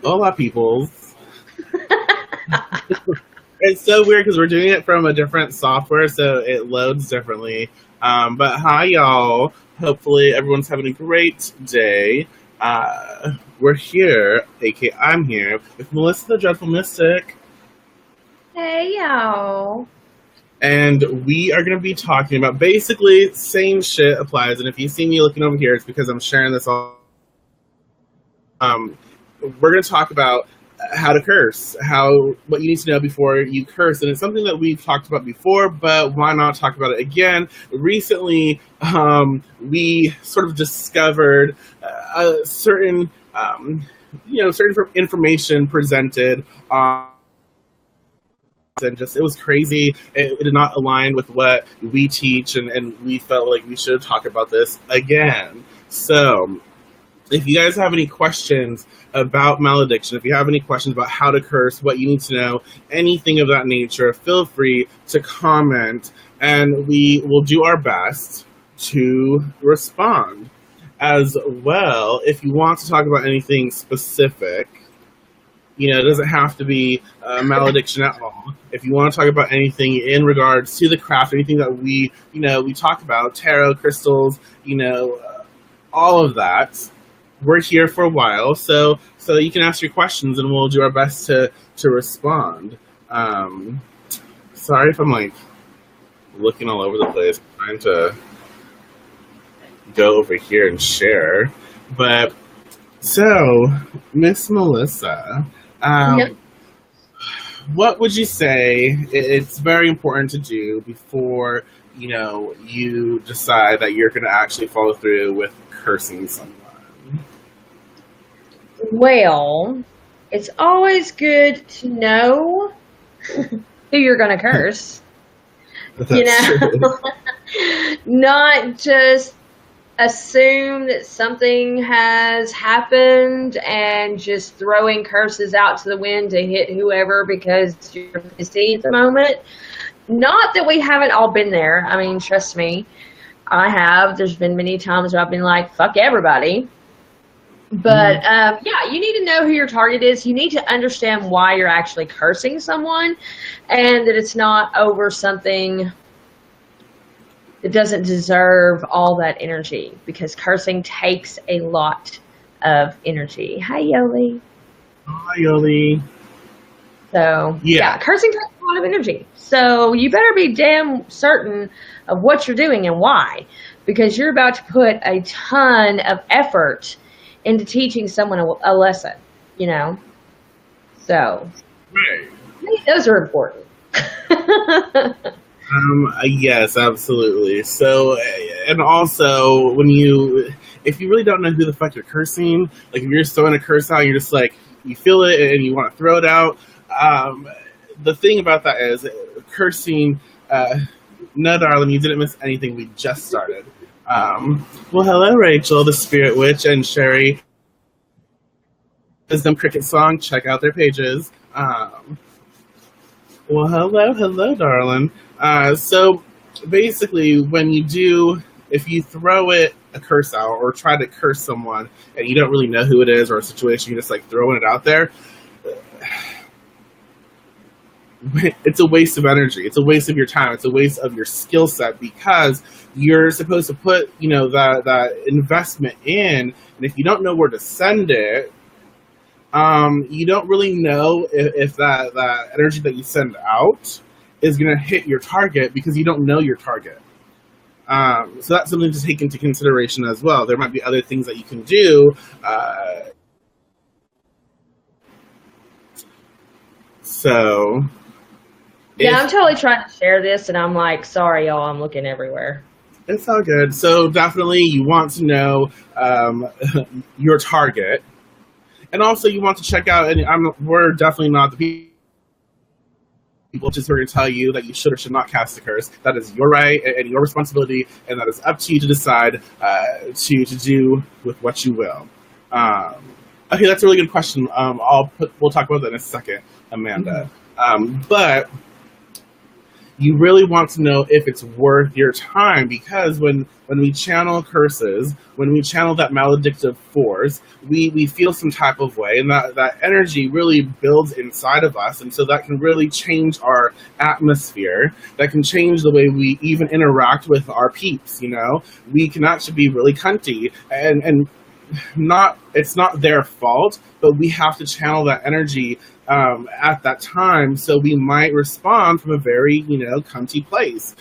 Hola, peoples. It's so weird because we're doing it from a different software, so it loads differently. But hi, y'all. Hopefully, everyone's having a great day. We're here, aka I'm here, with Melissa the Dreadful Mystic, Hey y'all. and we are going to be talking about basically same shit applies. And if you see me looking over here, it's because I'm sharing this all. Um, we're going to talk about how to curse, how what you need to know before you curse, and it's something that we've talked about before, but why not talk about it again? Recently, we sort of discovered a certain, certain information presented on. And just it was crazy. It did not align with what we teach, and we felt like we should talk about this again. So if you guys have any questions about malediction, if you have any questions about how to curse, what you need to know, anything of that nature, feel free to comment and we will do our best to respond. As well, if you want to talk about anything specific, it doesn't have to be malediction at all. If you want to talk about anything in regards to the craft, anything that we talk about, tarot, crystals, all of that, we're here for a while, so you can ask your questions and we'll do our best to respond. Sorry if I'm like looking all over the place, trying to go over here and share. But so, Miss Melissa, Yep. what would you say it's very important to do before you decide that you're going to actually follow through with cursing someone? Well, it's always good to know who you're going to curse. That's true. Not just assume that something has happened and just throwing curses out to the wind to hit whoever because you're busy at the moment. Not that we haven't all been there. I mean, trust me, I have. There's been many times where I've been like, fuck everybody. But yeah, you need to know who your target is. You need to understand why you're actually cursing someone and that it's not over something that doesn't deserve all that energy because cursing takes a lot of energy. Hi, Yoli. Hi, Yoli. So, Yeah. yeah, cursing takes a lot of energy. So, you better be damn certain of what you're doing and why because you're about to put a ton of effort into teaching someone a lesson, So, Right. I think those are important. Yes, absolutely. So, and also, if you really don't know who the fuck you're cursing, like if you're just throwing a curse out, you're just like, you feel it and you want to throw it out. The thing about that is, cursing, no, darling, you didn't miss anything. We just started. Well, hello, Rachel, the Spirit Witch, and Sherry, Wisdom Cricket Song. Check out their pages. Well, hello, darling. So basically, if you throw a curse out or try to curse someone and you don't really know who it is or a situation, you're just like throwing it out there, it's a waste of energy. It's a waste of your time. It's a waste of your skill set because you're supposed to put, that investment in, and if you don't know where to send it, you don't really know if that energy that you send out is going to hit your target because you don't know your target. So that's something to take into consideration as well. There might be other things that you can do. So, Yeah, I'm totally trying to share this, and I'm like, sorry, y'all, I'm looking everywhere. it's all good. So definitely you want to know your target. And also you want to check out, and we're definitely not the people just going to tell you that you should or should not cast a curse. That is your right and your responsibility, and that is up to you to decide to do with what you will. Okay, that's a really good question. We'll talk about that in a second, Amanda. But you really want to know if it's worth your time, because when we channel curses, when we channel that maledictive force, we feel some type of way, and that energy really builds inside of us, and so that can really change our atmosphere. That can change the way we even interact with our peeps. We can actually be really cunty, and not it's not their fault, but we have to channel that energy at that time, so we might respond from a very cunty place,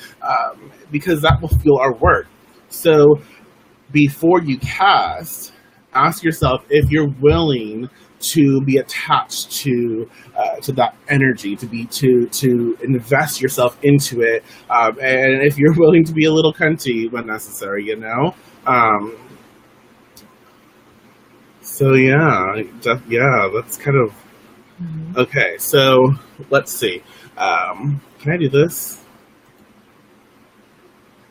because that will fuel our work. So before you cast, ask yourself if you're willing to be attached to that energy, to invest yourself into it, and if you're willing to be a little cunty when necessary. So that's kind of okay. So let's see. Can I do this?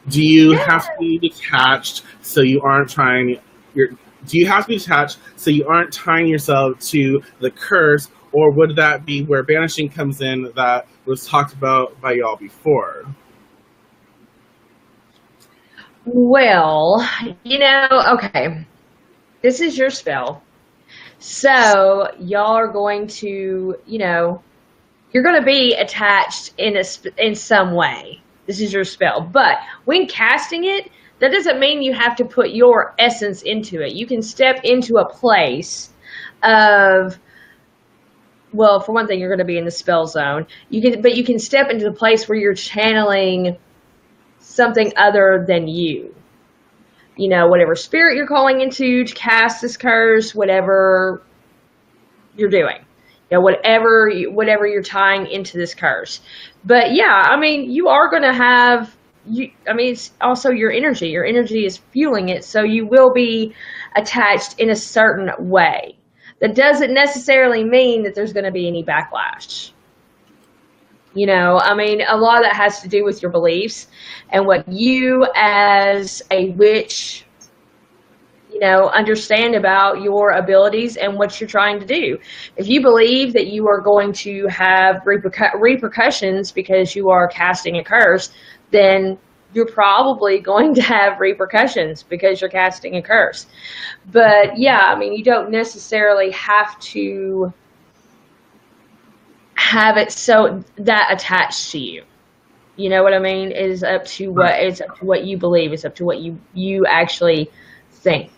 Do you have to be detached so you aren't trying? Do you have to be detached so you aren't tying yourself to the curse, or would that be where banishing comes in, that was talked about by y'all before? Well, okay. This is your spell. So y'all are going to, you're going to be attached in some way. This is your spell. But when casting it, that doesn't mean you have to put your essence into it. You can step into a place of, well, for one thing, you're going to be in the spell zone. But you can step into the place where you're channeling something other than you. Whatever spirit you're calling into to cast this curse, whatever you're doing, whatever you're tying into this curse. But yeah, you are going to have, it's also your energy. Your energy is fueling it, so you will be attached in a certain way. That doesn't necessarily mean that there's going to be any backlash. A lot of that has to do with your beliefs and what you as a witch, understand about your abilities and what you're trying to do. If you believe that you are going to have repercussions because you are casting a curse, then you're probably going to have repercussions because you're casting a curse. But yeah, you don't necessarily have to have it so that attached to you. You know what I mean? It is up to what you believe. It's up to what you actually think.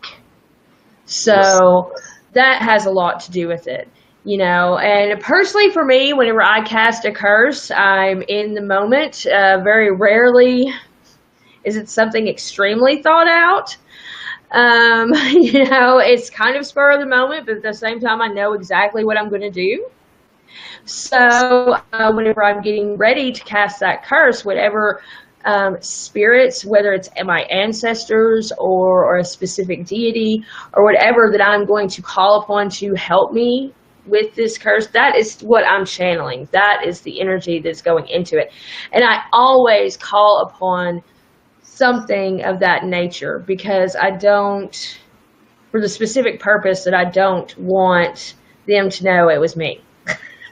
So that has a lot to do with it. And personally for me, whenever I cast a curse, I'm in the moment. Very rarely is it something extremely thought out. It's kind of spur of the moment, but at the same time, I know exactly what I'm going to do. So whenever I'm getting ready to cast that curse, whatever spirits, whether it's my ancestors or a specific deity or whatever that I'm going to call upon to help me with this curse, that is what I'm channeling. That is the energy that's going into it. And I always call upon something of that nature, because I don't, for the specific purpose that I don't want them to know it was me.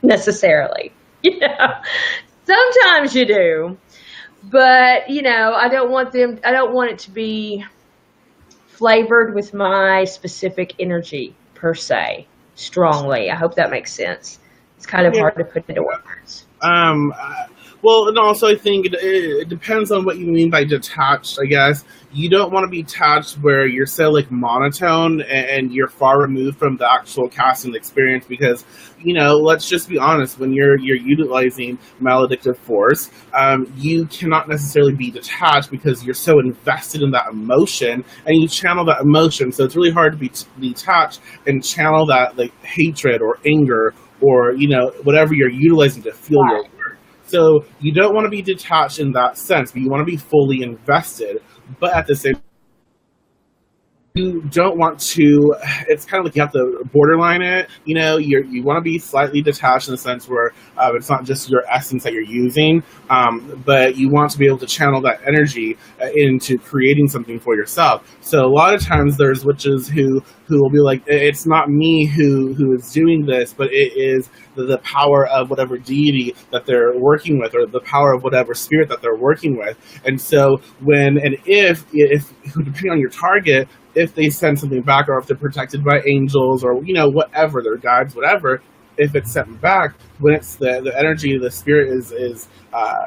Necessarily, sometimes you do, but I don't want it to be flavored with my specific energy per se strongly. I hope that makes sense. It's kind of hard to put into words. Well, and also I think it depends on what you mean by detached, I guess. You don't want to be detached where you're so monotone and you're far removed from the actual casting experience, because, let's just be honest, when you're utilizing maledictive force, you cannot necessarily be detached because you're so invested in that emotion and you channel that emotion. So it's really hard to be detached and channel that hatred or anger or, whatever you're utilizing to fuel your work. So you don't want to be detached in that sense, but you want to be fully invested. But at the same you don't want to, it's kind of like you have to borderline it, you know, you want to be slightly detached in the sense where it's not just your essence that you're using, but you want to be able to channel that energy into creating something for yourself. So a lot of times there's witches who will be like, it's not me who is doing this, but it is the power of whatever deity that they're working with, or the power of whatever spirit that they're working with. And so when and if depending on your target, if they send something back, or if they're protected by angels, or, you know, whatever, their guides, whatever, if it's sent back, when it's the energy, the spirit is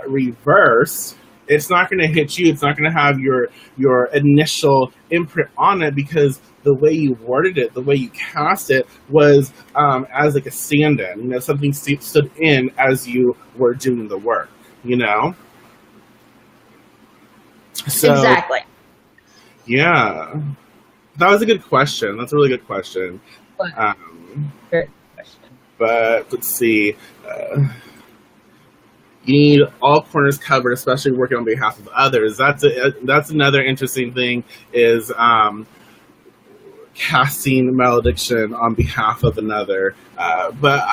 reversed, it's not going to hit you. It's not going to have your initial imprint on it, because the way you worded it, the way you cast it was as like a stand-in, you know, something stood in as you were doing the work, you know? So, exactly. Yeah. That was a good question. That's a really good question. Good question. But let's see. You need all corners covered, especially working on behalf of others. That's another interesting thing, is casting malediction on behalf of another. But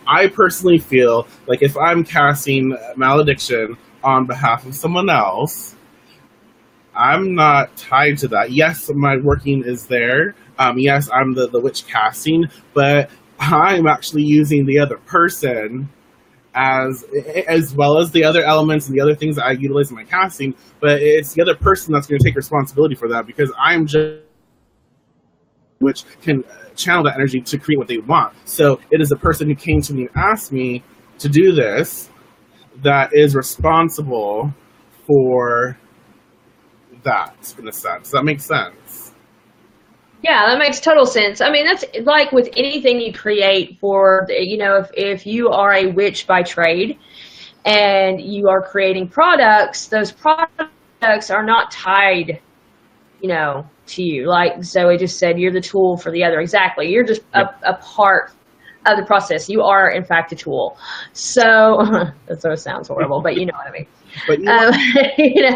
I personally feel like if I'm casting malediction on behalf of someone else, I'm not tied to that. Yes, my working is there. Yes, I'm the witch casting, but I'm actually using the other person as well as the other elements and the other things that I utilize in my casting. But it's the other person that's going to take responsibility for that, because I'm just which can channel that energy to create what they want. So it is the person who came to me and asked me to do this that is responsible for that, in a sense. Does that make sense? Yeah, that makes total sense. I mean, that's like with anything you create for, you know, if you are a witch by trade and you are creating products, those products are not tied, you know, to you. Like Zoe just said, you're the tool for the other. Exactly. You're just a part of the process. You are, in fact, a tool. So that sort of sounds horrible, but you know what I mean. But you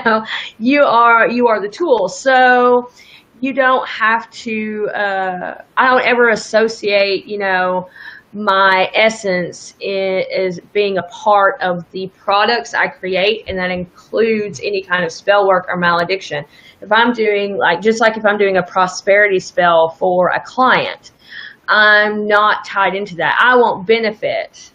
know, you are the tool. So you don't have to. I don't ever associate, you know, my essence is being a part of the products I create, and that includes any kind of spell work or malediction. If I'm doing just like if I'm doing a prosperity spell for a client, I'm not tied into that. I won't benefit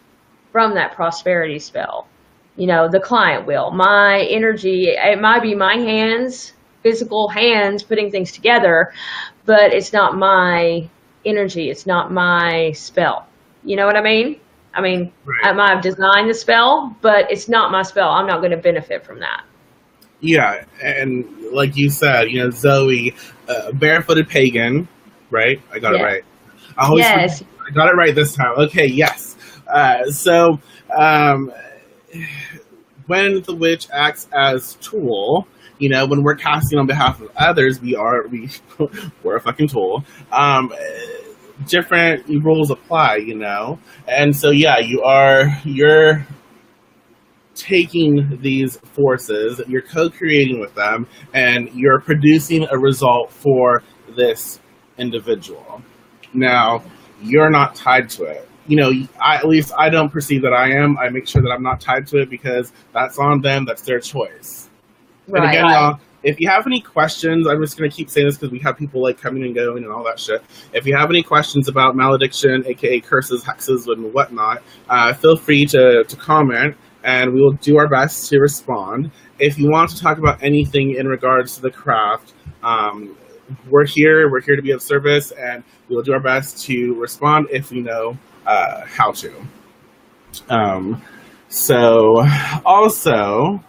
from that prosperity spell. You know, the client will. My energy, it might be my hands, physical hands putting things together, but it's not my energy. It's not my spell. You know what I mean? I mean, right. I might have designed the spell, but it's not my spell. I'm not going to benefit from that. Yeah, and like you said, you know, Zoe, barefooted pagan, right? I got it right. Yes. I got it right this time. Okay, yes. So when the witch acts as tool, you know, when we're casting on behalf of others, we're a fucking tool. Different rules apply, you know, and so yeah, you're taking these forces, you're co-creating with them, and you're producing a result for this individual. Now, you're not tied to it. You know, at least I don't perceive that I am. I make sure that I'm not tied to it, because that's on them. That's their choice. Right. And again, y'all, if you have any questions, I'm just going to keep saying this because we have people like coming and going and all that shit. If you have any questions about malediction, aka curses, hexes, and whatnot, feel free to comment, and we will do our best to respond. If you want to talk about anything in regards to the craft, we're here to be of service, and we will do our best to respond if we know how to. So also,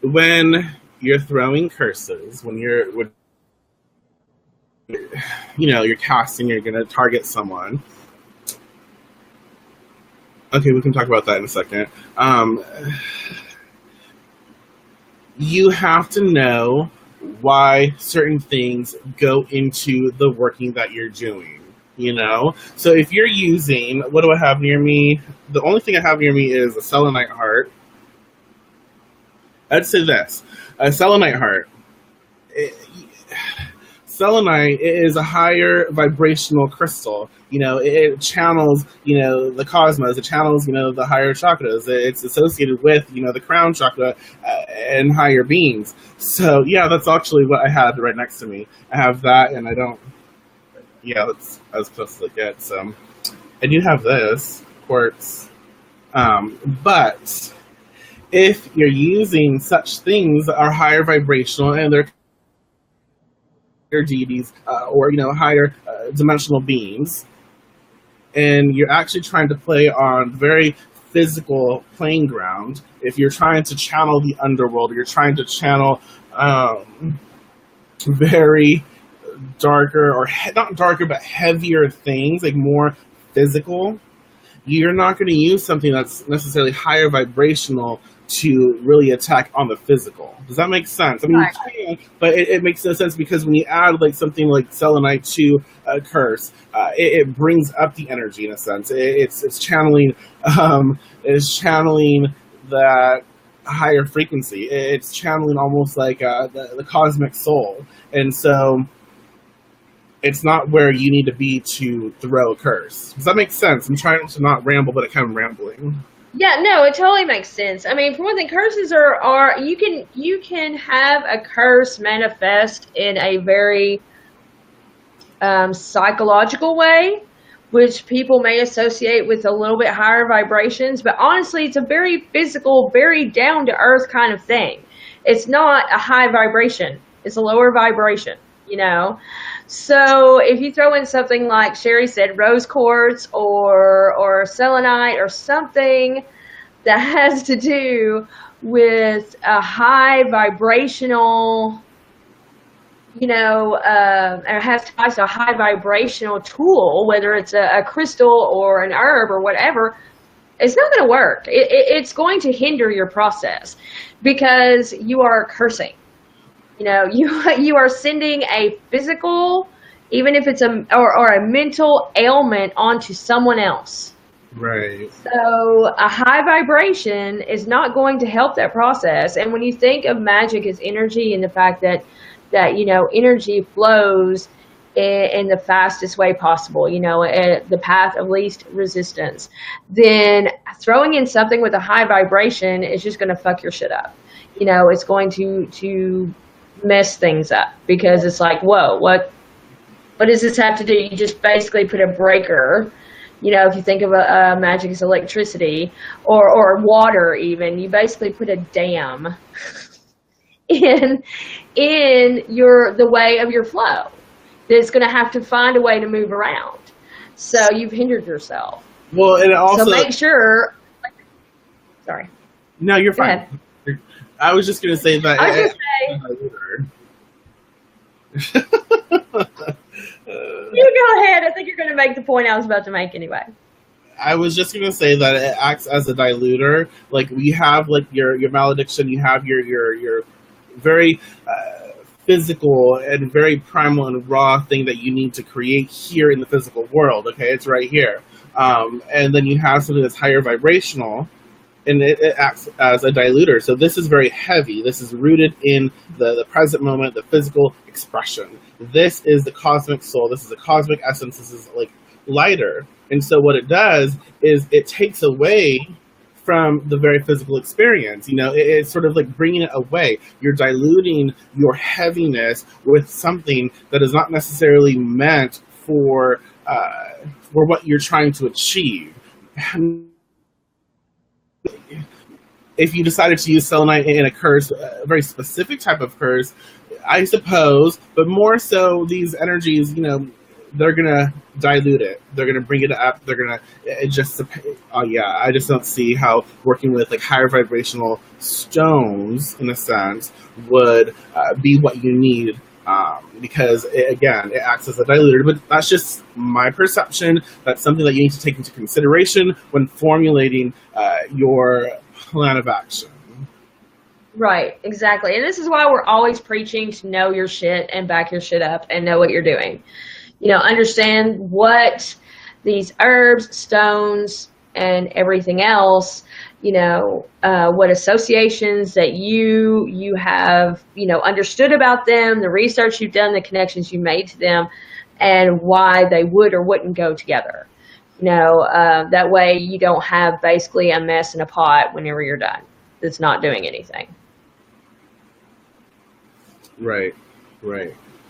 when you're throwing curses, when you're casting, you're going to target someone. Okay, we can talk about that in a second. You have to know why certain things go into the working that you're doing, you know? So if you're using, what do I have near me? The only thing I have near me is a selenite heart. I'd say this. A selenite heart. Selenite is a higher vibrational crystal. It channels, the cosmos. It channels, the higher chakras. It's associated with, the crown chakra and higher beings. So, yeah, that's actually what I had right next to me. I have that, and I don't. Yeah, that's as close as it gets. I do have this quartz, but if you're using such things that are higher vibrational and they're deities or higher dimensional beings, and you're actually trying to play on very physical playing ground, if you're trying to channel the underworld, or you're trying to channel very darker, or not darker, but heavier things, like more physical, you're not going to use something that's necessarily higher vibrational to really attack on the physical. Does that make sense? I mean, right. You can, but it makes no sense, because when you add like something like selenite to a curse, it brings up the energy in a sense. It's channeling that higher frequency. It's channeling almost like the cosmic soul, and so it's not where you need to be to throw a curse. Does that make sense? I'm trying to not ramble, but I'm kind of rambling. Yeah, no, it totally makes sense. I mean, for one thing, curses are you can have a curse manifest in a very psychological way, which people may associate with a little bit higher vibrations, but honestly, it's a very physical, very down to earth kind of thing. It's not a high vibration; it's a lower vibration. So if you throw in something like Sherry said, rose quartz or selenite or something that has to do with a high vibrational, it has ties to a high vibrational tool, whether it's a crystal or an herb or whatever, it's not going to work. It's going to hinder your process, because you are cursing. You are sending a physical, even if it's a mental ailment, onto someone else. Right. So a high vibration is not going to help that process. And when you think of magic as energy, and the fact that energy flows in the fastest way possible, the path of least resistance, then throwing in something with a high vibration is just going to fuck your shit up. It's going to mess things up, because it's like, whoa, what does this have to do? You just basically put a breaker, if you think of a magic as electricity or water, even, you basically put a dam in the way of your flow that's going to have to find a way to move around. So you've hindered yourself. Well, and also, so make sure. Sorry. No, you're fine. I was just going to say that. You go ahead. I think you're going to make the point I was about to make anyway. I was just going to say that it acts as a diluter. Like, we have like your malediction, you have your very physical and very primal and raw thing that you need to create here in the physical world. Okay, it's right here. And then you have something that's higher vibrational, and it acts as a diluter. So this is very heavy. This is rooted in the present moment, the physical expression. This is the cosmic soul. This is the cosmic essence. This is like lighter. And so what it does is it takes away from the very physical experience. It's sort of like bringing it away. You're diluting your heaviness with something that is not necessarily meant for what you're trying to achieve. If you decided to use selenite in a curse, a very specific type of curse, I suppose, but more so these energies, they're going to dilute it. They're going to bring it up. They're going to I just don't see how working with like higher vibrational stones, in a sense, would be what you need, because it acts as a diluter. But that's just my perception. That's something that you need to take into consideration when formulating your plan of action. Right, exactly. And this is why we're always preaching to know your shit and back your shit up and know what you're doing. Understand what these herbs, stones, and everything else, what associations that you have, understood about them, the research you've done, the connections you made to them, and why they would or wouldn't go together. That way you don't have basically a mess in a pot whenever you're done that's not doing anything. Right.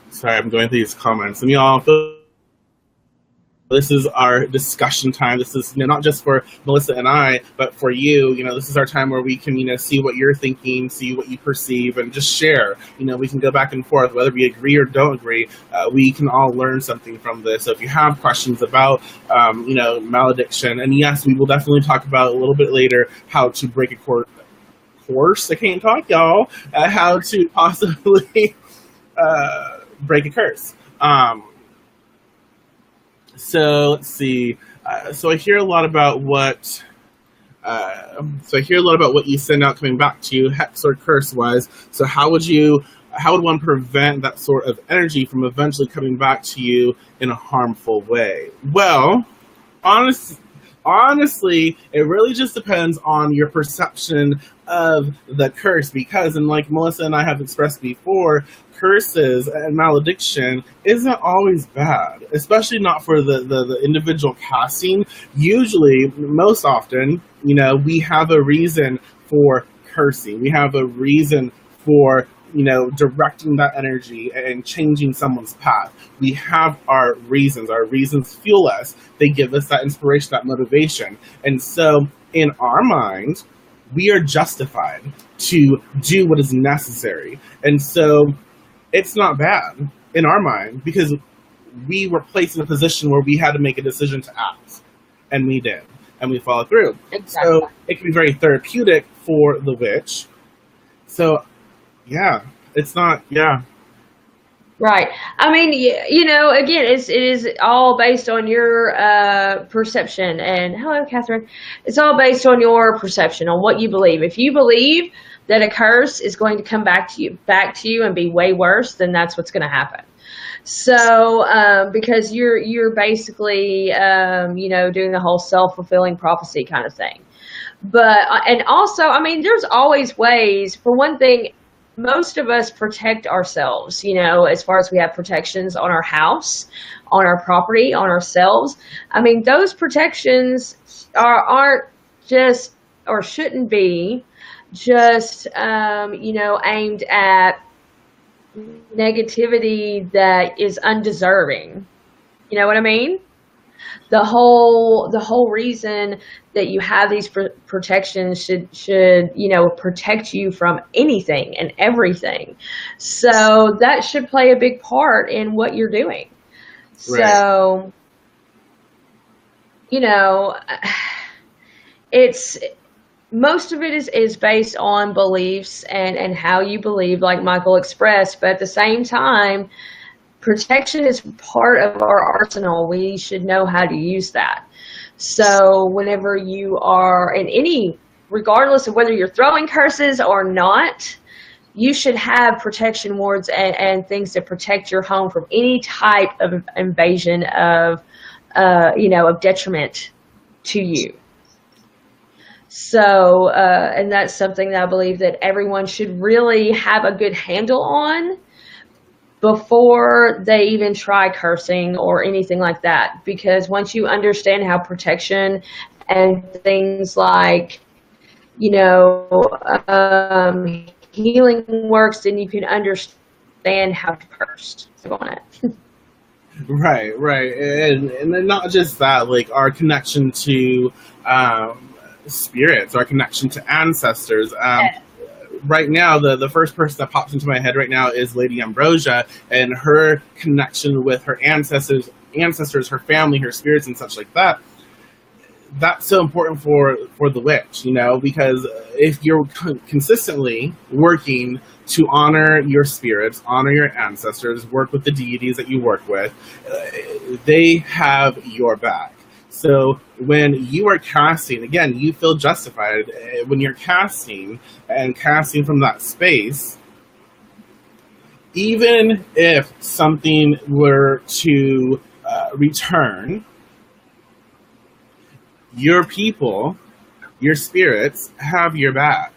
Sorry, I'm going through these comments. And y'all, this is our discussion time. This is not just for Melissa and I, but for you. This is our time where we can, see what you're thinking, see what you perceive, and just share. We can go back and forth, whether we agree or don't agree. We can all learn something from this. So if you have questions about, malediction, and yes, we will definitely talk about a little bit later how to break a course. I can't talk, y'all. How to possibly break a curse. So let's see. So I hear a lot about what. You send out coming back to you, hex or curse wise. So how would one prevent that sort of energy from eventually coming back to you in a harmful way? Well, honestly, it really just depends on your perception of the curse, because, and like Melissa and I have expressed before, curses and malediction isn't always bad, especially not for the individual casting. Usually, most often, we have a reason for cursing. We have a reason for directing that energy and changing someone's path. We have our reasons. Our reasons fuel us. They give us that inspiration, that motivation. And so, in our mind, we are justified to do what is necessary. And so, it's not bad in our mind, because we were placed in a position where we had to make a decision to act. And we did. And we followed through. Exactly. So, it can be very therapeutic for the witch. So, yeah, it's not, yeah. Right. I mean, again, it is all based on your perception. And hello, Catherine. It's all based on your perception, on what you believe. If you believe that a curse is going to come back to you and be way worse, then that's what's going to happen. So, because you're basically, doing the whole self-fulfilling prophecy kind of thing. But, and also, I mean, there's always ways. For one thing, most of us protect ourselves, as far as we have protections on our house, on our property, on ourselves. I mean, those protections aren't just, or shouldn't be just, aimed at negativity that is undeserving. You know what I mean? The whole reason that you have these protections should protect you from anything and everything. So that should play a big part in what you're doing. Right. So, it's most of it is based on beliefs and how you believe, like Michael expressed, but at the same time, protection is part of our arsenal. We should know how to use that. So whenever you are regardless of whether you're throwing curses or not, you should have protection wards and things to protect your home from any type of invasion of detriment to you. So, and that's something that I believe that everyone should really have a good handle on before they even try cursing or anything like that. Because once you understand how protection and things like, healing works, then you can understand how to curse on it. Right. And then not just that, like our connection to spirits, our connection to ancestors. Right now, the first person that pops into my head right now is Lady Ambrosia, and her connection with her ancestors, her family, her spirits, and such like that. That's so important for the witch, because if you're consistently working to honor your spirits, honor your ancestors, work with the deities that you work with, they have your back. So when you are casting, again, you feel justified when you're casting and casting from that space. Even if something were to return, your people, your spirits have your back.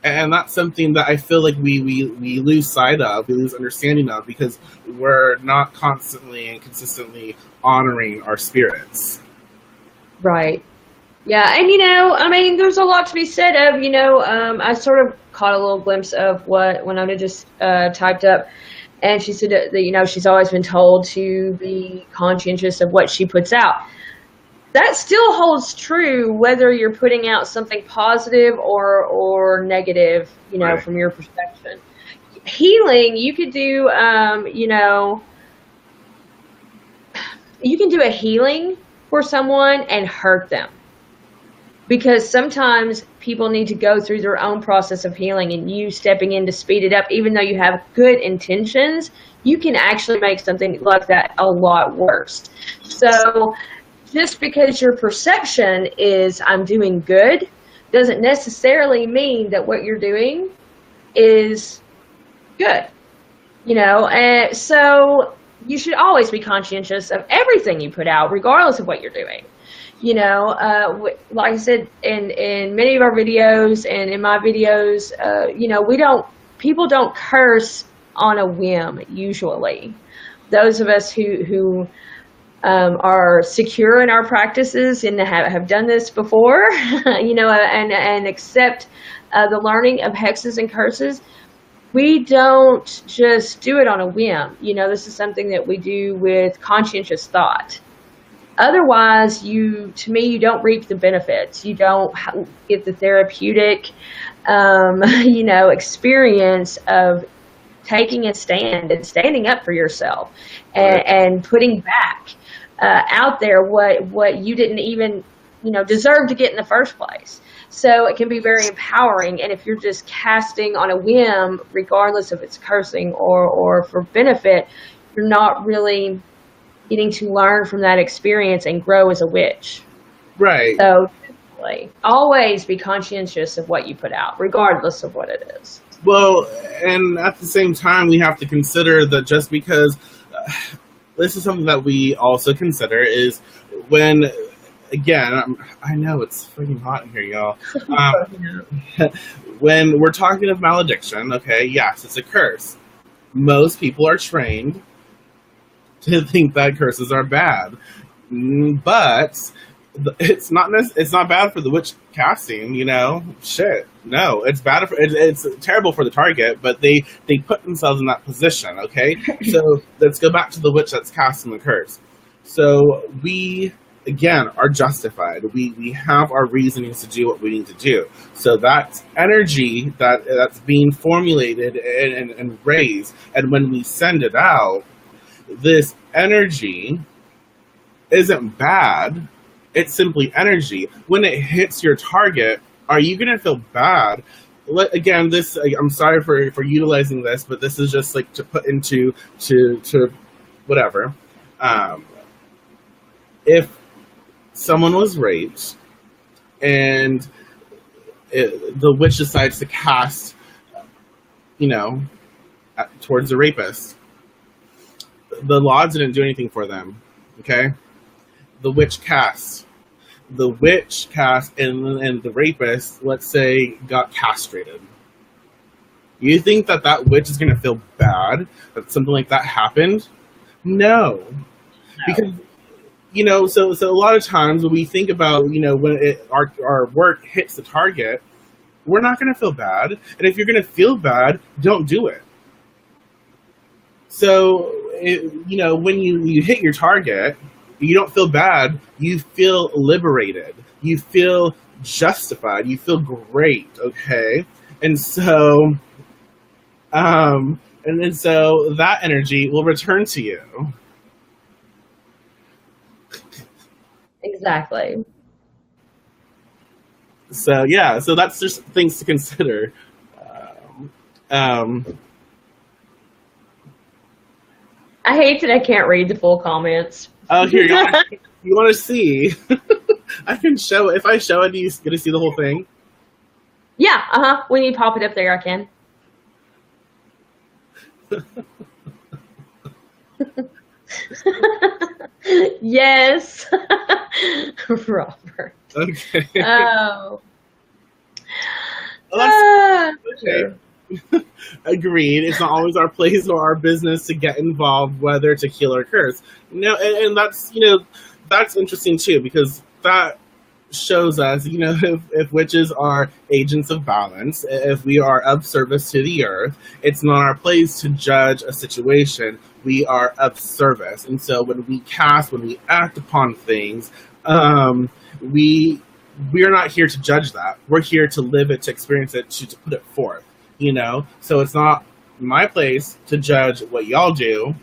And that's something that I feel like we lose sight of, we lose understanding of, because we're not constantly and consistently honoring our spirits. Right. Yeah, and I mean, there's a lot to be said of, I sort of caught a little glimpse of what Winona just typed up, and she said that, she's always been told to be conscientious of what she puts out. That still holds true whether you're putting out something positive or negative, Right. from your perception. Healing, you could do, you can do a healing for someone and hurt them. Because sometimes people need to go through their own process of healing, and you stepping in to speed it up, even though you have good intentions, you can actually make something like that a lot worse. So just because your perception is I'm doing good doesn't necessarily mean that what you're doing is good. And so you should always be conscientious of everything you put out, regardless of what you're doing. Like I said, in many of our videos and in my videos, people don't curse on a whim usually. Those of us who are secure in our practices and have done this before, and accept the learning of hexes and curses, we don't just do it on a whim. This is something that we do with conscientious thought. Otherwise, you don't reap the benefits. You don't get the therapeutic, experience of taking a stand and standing up for yourself and putting back out there what you didn't even, deserve to get in the first place. So it can be very empowering. And if you're just casting on a whim, regardless if it's cursing or for benefit, you're not really getting to learn from that experience and grow as a witch. Right. So always be conscientious of what you put out, regardless of what it is. Well, and at the same time, we have to consider that just because this is something that we also consider is when, again, I know it's freaking hot in here, y'all. When we're talking of malediction, okay, yes, it's a curse. Most people are trained to think that curses are bad, but it's not bad for the witch casting. Shit, no, it's bad for it's terrible for the target, but they put themselves in that position. Okay, so let's go back to the witch that's casting the curse. So we again are justified. We have our reasonings to do what we need to do. So that energy that's being formulated and raised, and when we send it out, this energy isn't bad. It's simply energy. When it hits your target, are you going to feel bad? Again, I'm sorry for utilizing this, but this is just like to put into to whatever. If someone was raped and the witch decides to cast, towards the rapist, the law didn't do anything for them. Okay, the witch cast, and the rapist, let's say, got castrated. You think that witch is going to feel bad that something like that happened? No. Because so a lot of times when we think about when our work hits the target, we're not going to feel bad, and if you're going to feel bad, don't do it. So when you hit your target, you don't feel bad, you feel liberated, you feel justified, you feel great. Okay, and so that energy will return to you. Exactly. So that's just things to consider. I hate that I can't read the full comments. Oh, here, you want to see? I can show it. If I show it, do you get to see the whole thing? Yeah, when you pop it up there, I can. Yes. Robert. Okay. Oh. Well, that's True. okay. Agreed. It's not always our place or our business to get involved, whether to heal or curse. And that's that's interesting too, because that shows us, if witches are agents of balance, if we are of service to the earth, it's not our place to judge a situation. We are of service, and so when we act upon things, we we're not here to judge that. We're here to live it, to experience it, to put it forth. So it's not my place to judge what y'all do,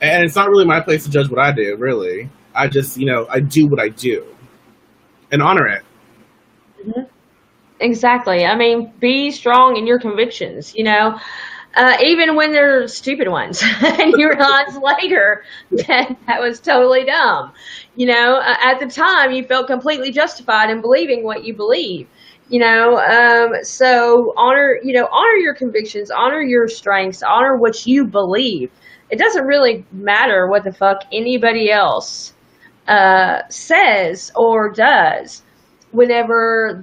and it's not really my place to judge what I do. Really, I just I do what I do and honor it. Mhm. Exactly. I mean, be strong in your convictions, even when they're stupid ones. And you realize later that that was totally dumb. At the time, you felt completely justified in believing what you believe. So honor your convictions, honor your strengths, honor what you believe. It doesn't really matter what the fuck anybody else says or does whenever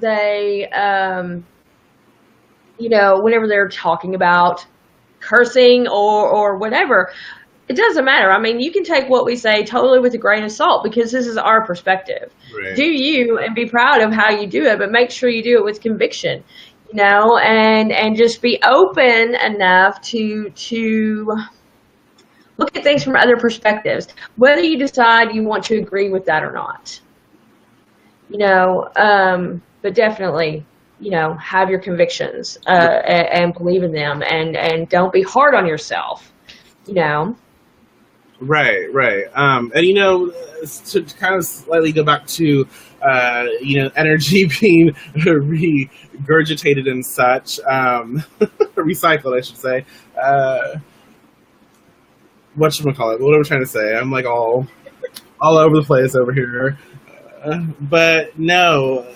whenever they're talking about cursing or whatever. It doesn't matter. I mean, you can take what we say totally with a grain of salt, because this is our perspective. Right. Do you, and be proud of how you do it, but make sure you do it with conviction, and just be open enough to look at things from other perspectives, whether you decide you want to agree with that or not. But definitely, have your convictions and believe in them, and don't be hard on yourself. Right, right. And to kind of slightly go back to energy being regurgitated and such, recycled, I should say. Whatchamacallit? What am I trying to say? I'm like all over the place over here. But no,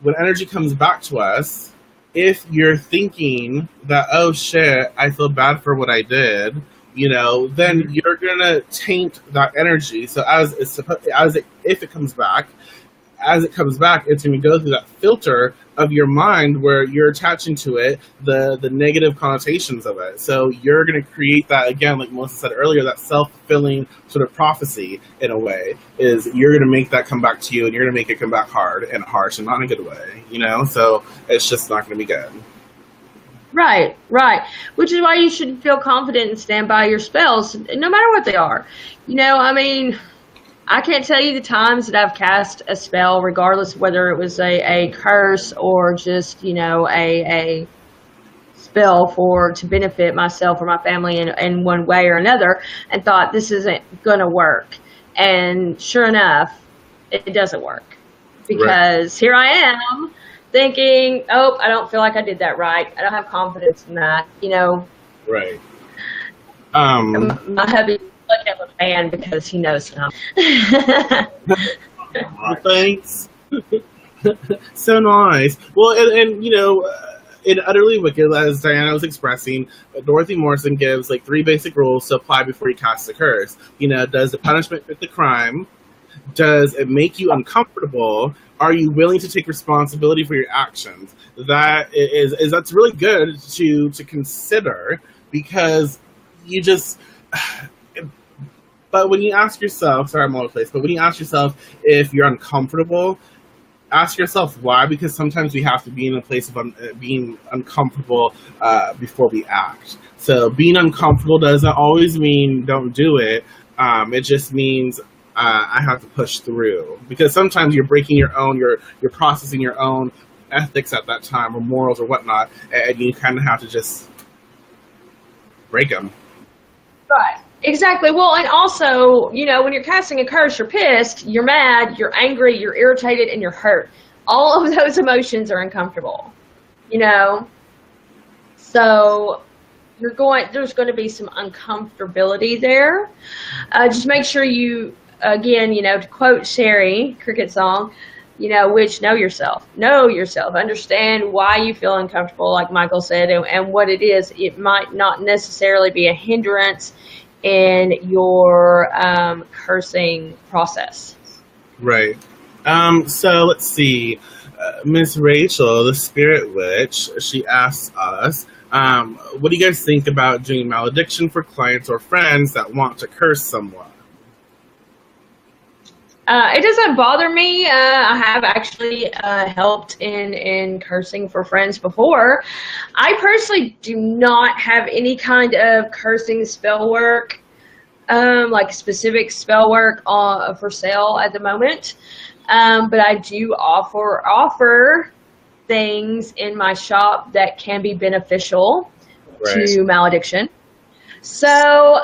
when energy comes back to us, if you're thinking that, oh shit, I feel bad for what I did, then you're gonna taint that energy. So if it comes back, it's going to go through that filter of your mind where you're attaching to it the negative connotations of it. So you're going to create that, again, like Melissa said earlier, that self-fulfilling sort of prophecy, in a way, is you're going to make that come back to you, and you're going to make it come back hard and harsh, and not in a good way, So it's just not going to be good. Right. Which is why you should feel confident and stand by your spells, no matter what they are. I can't tell you the times that I've cast a spell, regardless of whether it was a curse or just, a spell to benefit myself or my family in one way or another, and thought this isn't going to work. And sure enough, it doesn't work. Because Here I am thinking, oh, I don't feel like I did that right. I don't have confidence in that, Right. My hubby look at a fan because he knows him. Thanks. So nice. Well, and in Utterly Wicked, as Diana was expressing, Dorothy Morrison gives like 3 basic rules to apply before you cast a curse. Does the punishment fit the crime? Does it make you uncomfortable? Are you willing to take responsibility for your actions? That's really good to consider, because you just. But when you ask yourself, sorry, I'm all over the place, but when you ask yourself if you're uncomfortable, ask yourself why, because sometimes we have to be in a place of being uncomfortable before we act. So being uncomfortable doesn't always mean don't do it. It just means I have to push through, because sometimes you're breaking you're processing your own ethics at that time, or morals or whatnot, and you kind of have to just break them. Right. Exactly. Well, and also, when you're casting a curse, you're pissed, you're mad, you're angry, you're irritated, and you're hurt. All of those emotions are uncomfortable, So there's going to be some uncomfortability there. Just make sure you, again, to quote Sherry, Cricket song, which know yourself, understand why you feel uncomfortable, like Michael said, and what it is. It might not necessarily be a hindrance in your cursing process. Right. So let's see. Miss Rachel, the Spirit Witch, she asks us, what do you guys think about doing malediction for clients or friends that want to curse someone? It doesn't bother me. I have actually helped in cursing for friends before. I personally do not have any kind of cursing spell work, like specific spell work for sale at the moment. But I do offer things in my shop that can be beneficial Right. to malediction. So,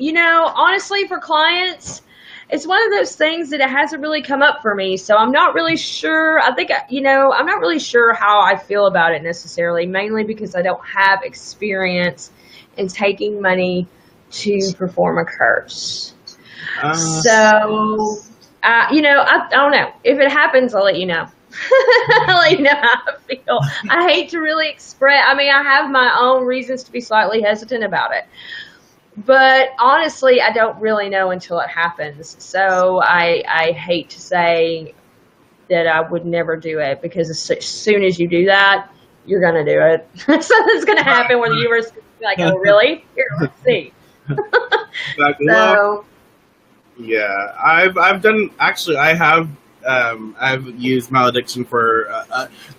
honestly, for clients, it's one of those things that it hasn't really come up for me. So I'm not really sure. I think, I'm not really sure how I feel about it necessarily, mainly because I don't have experience in taking money to perform a curse. I don't know. If it happens, I'll let you know. I'll let you know how I feel. I hate to really express. I mean, I have my own reasons to be slightly hesitant about it. But honestly, I don't really know until it happens. So I hate to say that I would never do it, because as soon as you do that, you're going to do it. Something's going to happen where the universe is going to be like, oh, really? Here, let's see. Exactly. So, yeah, I've done, actually, I've used malediction for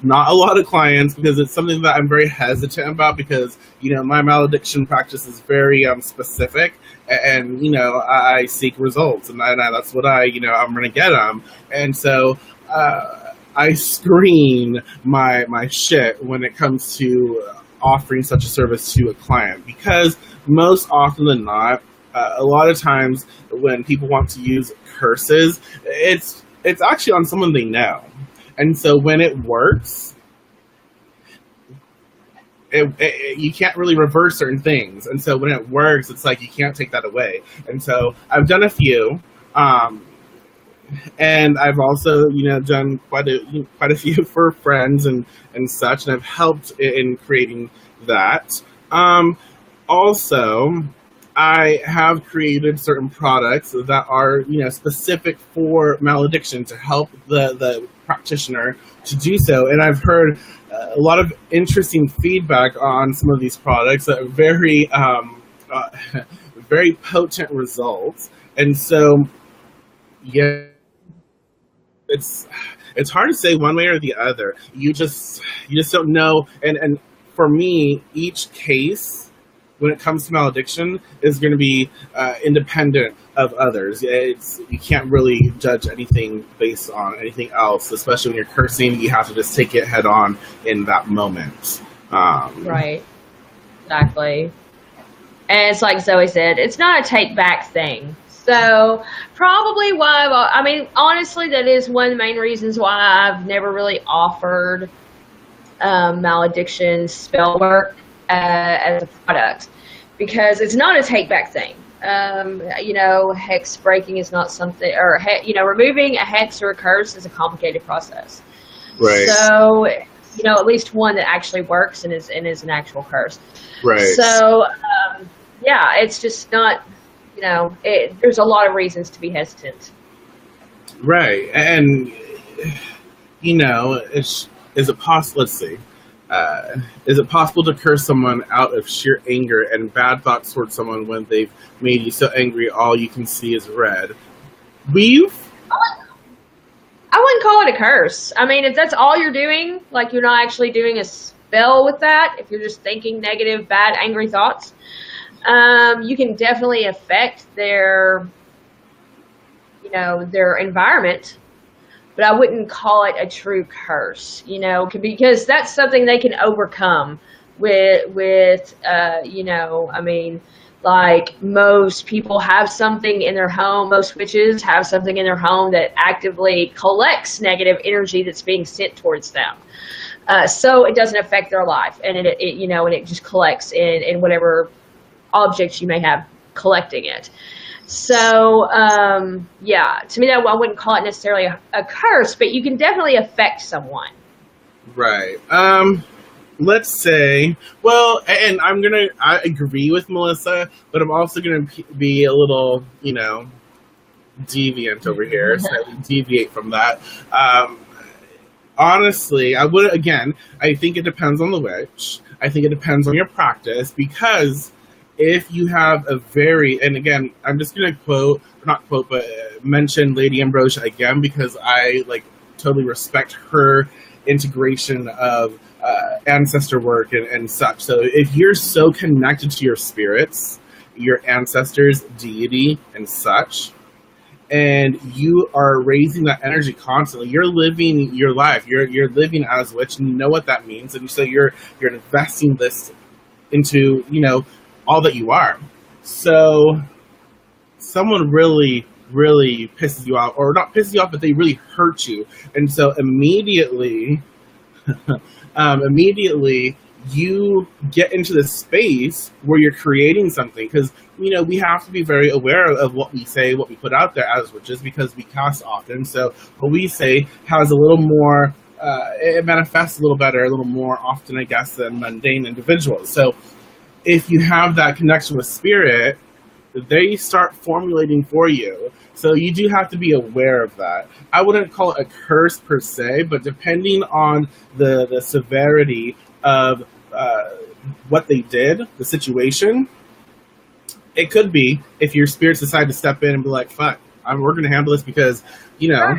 not a lot of clients, because it's something that I'm very hesitant about, because my malediction practice is very specific, and I seek results, and that's what I'm gonna get them, and so I screen my shit when it comes to offering such a service to a client, because most often than not, a lot of times when people want to use curses, it's actually on someone they know. And so when it works, you can't really reverse certain things. And so when it works, it's like you can't take that away. And so I've done a few, and I've also done quite a few for friends and such, and I've helped in creating that. Also, I have created certain products that are, specific for malediction, to help the practitioner to do so. And I've heard a lot of interesting feedback on some of these products that are very, very potent results. And so, yeah, it's hard to say one way or the other. You just don't know. And for me, each case, when it comes to malediction, is going to be independent of others. You can't really judge anything based on anything else, especially when you're cursing. You have to just take it head on in that moment. Right. Exactly. And it's like Zoe said, it's not a take back thing. So probably honestly, that is one of the main reasons why I've never really offered malediction spell work as a product, because it's not a take back thing. Hex breaking is not something, or removing a hex or a curse is a complicated process. Right. So at least one that actually works and is an actual curse. Right. So it's just not. There's a lot of reasons to be hesitant. Right. And is it possible? Let's see. Is it possible to curse someone out of sheer anger and bad thoughts towards someone when they've made you so angry all you can see is red? I wouldn't call it a curse. I mean, if that's all you're doing, like you're not actually doing a spell with that, if you're just thinking negative, bad, angry thoughts, you can definitely affect their environment. But I wouldn't call it a true curse, because that's something they can overcome with like most people have something in their home, most witches have something in their home that actively collects negative energy that's being sent towards them. So it doesn't affect their life, and it just collects in whatever objects you may have collecting it. So, to me, I wouldn't call it necessarily a curse, but you can definitely affect someone. Right. Let's say, and I agree with Melissa, but I'm also gonna be a little, deviant over here, slightly deviate from that. Um, Honestly, I would, again, I think it depends on the witch. I think it depends on your practice, because if you have a very, and again, I'm just going to quote, not quote, but mention Lady Ambrosia again, because I like totally respect her integration of ancestor work and such. So if you're so connected to your spirits, your ancestors, deity, and such, and you are raising that energy constantly, you're living your life. You're living as a witch, and you know what that means, and so you're investing this into, you know, all that you are. So someone really, really pisses you off, or not pisses you off, but they really hurt you, and so immediately, immediately you get into this space where you're creating something, because, you know, we have to be very aware of what we say, what we put out there as witches, because we cast often. So what we say has a little more, it manifests a little better, a little more often, I guess, than mundane individuals. So if you have that connection with spirit, they start formulating for you. So you do have to be aware of that. I wouldn't call it a curse per se, but depending on the severity of what they did, the situation, it could be, if your spirits decide to step in and be like, fuck, we're going to handle this, because, you know.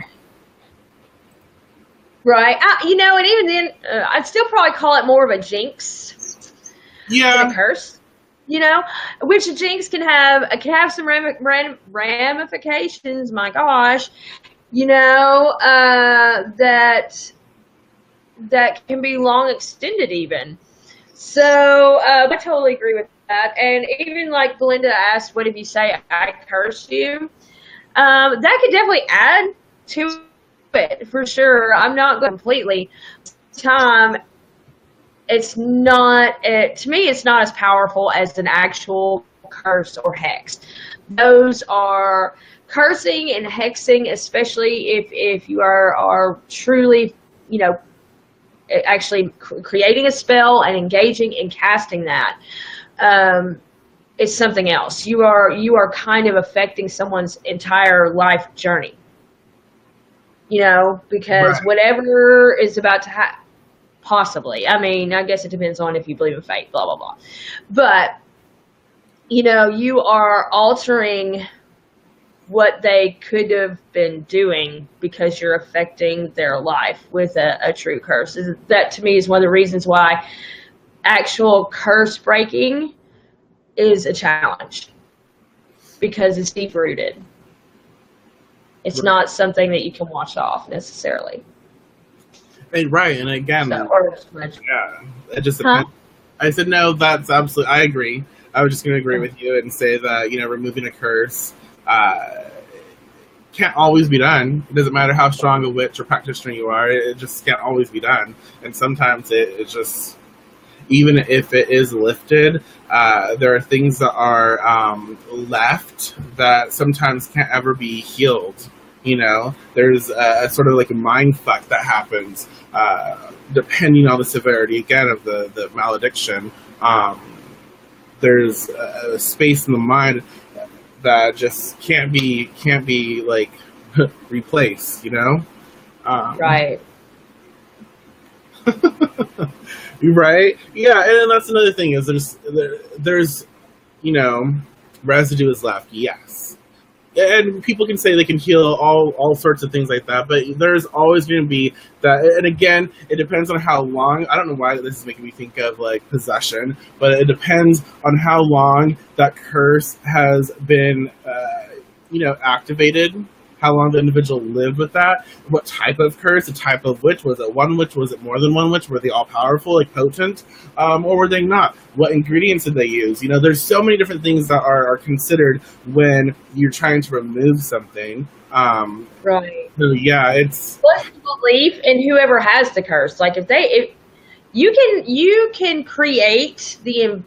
Right. You know, and even then, I'd still probably call it more of a jinx than a curse. You know, which a jinx can have some ramifications, my gosh, you know, that can be long extended even. So I totally agree with that. And even like Belinda asked, what if you say I curse you? That could definitely add to it for sure. I'm not going completely. It's not, to me, it's not as powerful as an actual curse or hex. Those are cursing and hexing, especially if you are truly, you know, actually creating a spell and engaging and casting that. It's something else. You are kind of affecting someone's entire life journey, you know, because whatever is about to happen, possibly. I mean, I guess it depends on if you believe in fate, blah, blah, blah. But, you know, you are altering what they could have been doing because you're affecting their life with a true curse. That, to me, is one of the reasons why actual curse breaking is a challenge, because it's deep-rooted. It's not something that you can wash off, necessarily. Right, and again, yeah, it just depends. I said, no, that's absolutely, I agree. I was just going to agree with you and say that, you know, removing a curse can't always be done. It doesn't matter how strong a witch or practitioner you are, it just can't always be done. And sometimes it just, even if it is lifted, there are things that are left that sometimes can't ever be healed. You know, there's a sort of like a mind fuck that happens depending on the severity, again, of the malediction. There's a space in the mind that just can't be like replaced, you know? Right. Right? Yeah, and that's another thing, is there's, you know, residue is left, yes. And people can say they can heal all sorts of things like that, but there's always going to be that. And again, it depends on how long. I don't know why this is making me think of like possession, but it depends on how long that curse has been, you know, activated. How long the individual lived with that, what type of curse, the type of witch. Was it one witch? Was it more than one witch? Were they all powerful, like potent, or were they not? What ingredients did they use? You know, there's so many different things that are considered when you're trying to remove something. Right. So yeah, it's what's the belief in whoever has the curse. Like if you can create the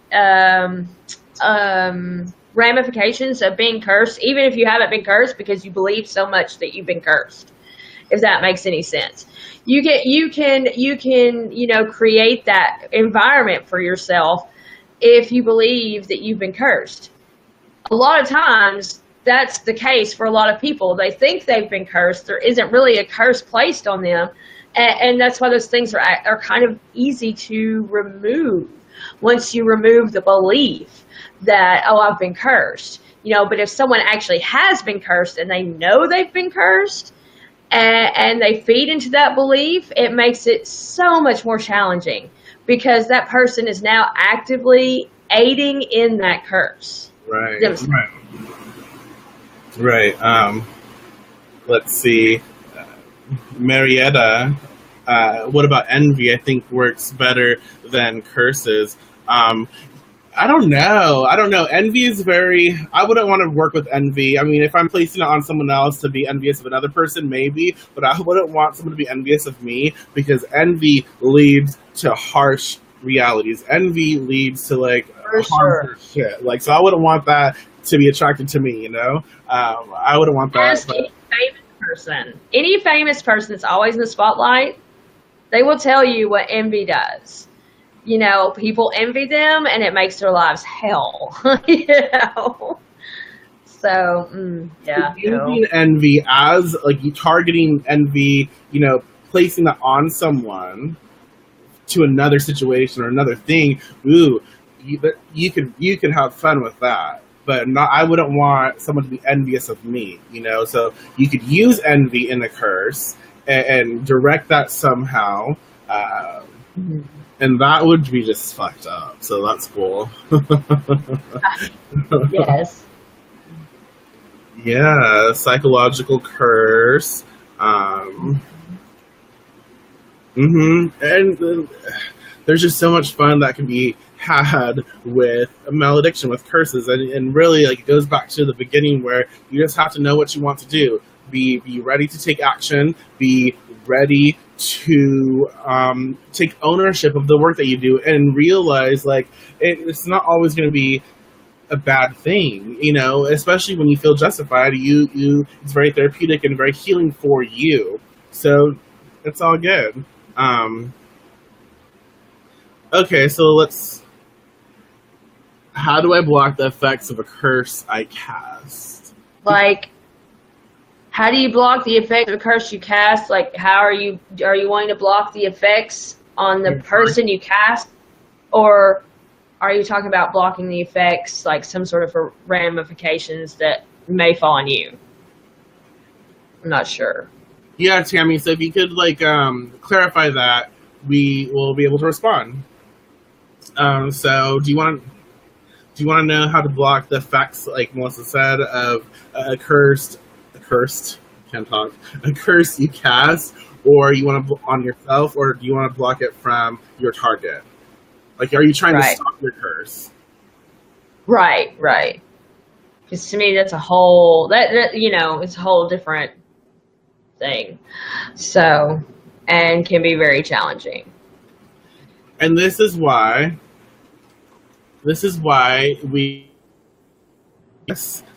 ramifications of being cursed, even if you haven't been cursed, because you believe so much that you've been cursed, if that makes any sense. You can you know, create that environment for yourself if you believe that you've been cursed. A lot of times that's the case for a lot of people. They think they've been cursed. There isn't really a curse placed on them. And that's why those things are kind of easy to remove once you remove the belief that, oh, I've been cursed. But if someone actually has been cursed and they know they've been cursed and they feed into that belief, it makes it so much more challenging because that person is now actively aiding in that curse. Right. Let's see. Marietta, what about envy? I think works better than curses. I don't know. Envy is I wouldn't want to work with envy. I mean, if I'm placing it on someone else to be envious of another person, maybe, but I wouldn't want someone to be envious of me because envy leads to harsh realities. Envy leads to harmful shit. So I wouldn't want that to be attracted to me, I wouldn't want that. Ask any famous person. Any famous person that's always in the spotlight, they will tell you what envy does. People envy them, and it makes their lives hell. So, yeah. Using envy as you targeting envy, placing that on someone to another situation or another thing. Ooh, you could have fun with that, but I wouldn't want someone to be envious of me. So you could use envy in a curse and direct that somehow. And that would be just fucked up. So that's cool. Yes. Yeah, psychological curse. And there's just so much fun that can be had with a malediction, with curses, and really it goes back to the beginning where you just have to know what you want to do. Be ready to take action. Be ready to take ownership of the work that you do, and realize it's not always going to be a bad thing, especially when you feel justified. It's very therapeutic and very healing for you, so it's all good. Okay, so how do I block the effects of a curse I cast? How do you block the effect of a curse you cast? How are you wanting to block the effects on the person you cast? Or are you talking about blocking the effects, some sort of ramifications that may fall on you? I'm not sure. Yeah, Tammy, so if you could clarify that, we will be able to respond. So do you want to know how to block the effects, like Melissa said, of a curse you cast, or you want to on yourself, or do you want to block it from your target? Are you trying to stop your curse? Right. Because to me, that's a whole it's a whole different thing. So, and can be very challenging. And this is why we.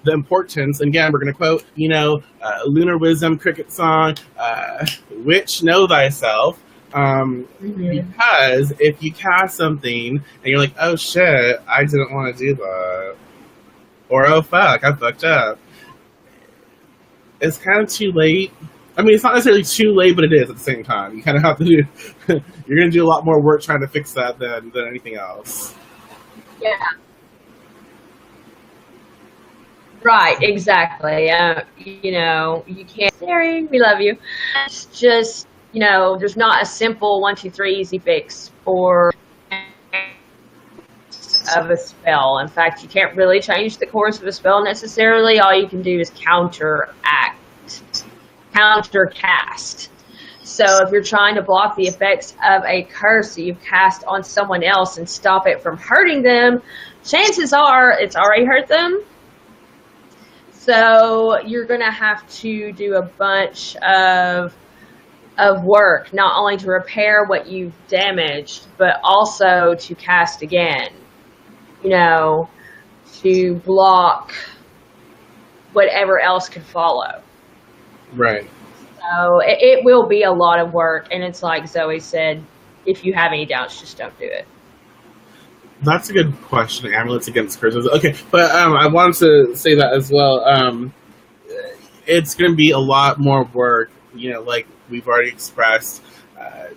The importance, and again, we're going to quote, Lunar Wisdom Cricket song, "Witch, know thyself," because if you cast something and you're like, "Oh shit, I didn't want to do that," or "Oh fuck, I fucked up," it's kind of too late. I mean, it's not necessarily too late, but it is at the same time. You kind of have to do. You're going to do a lot more work trying to fix that than anything else. Yeah. Right, exactly. You can't. Sarah, we love you. It's just, there's not a simple 1, 2, 3 easy fix for of a spell. In fact, you can't really change the course of a spell necessarily. All you can do is counter cast. So if you're trying to block the effects of a curse that you've cast on someone else and stop it from hurting them, chances are it's already hurt them. So you're going to have to do a bunch of work, not only to repair what you've damaged, but also to cast again, to block whatever else could follow. Right. So it will be a lot of work, and it's like Zoe said, if you have any doubts, just don't do it. That's a good question. Amulets against curses. Okay, but I wanted to say that as well. It's going to be a lot more work, like we've already expressed,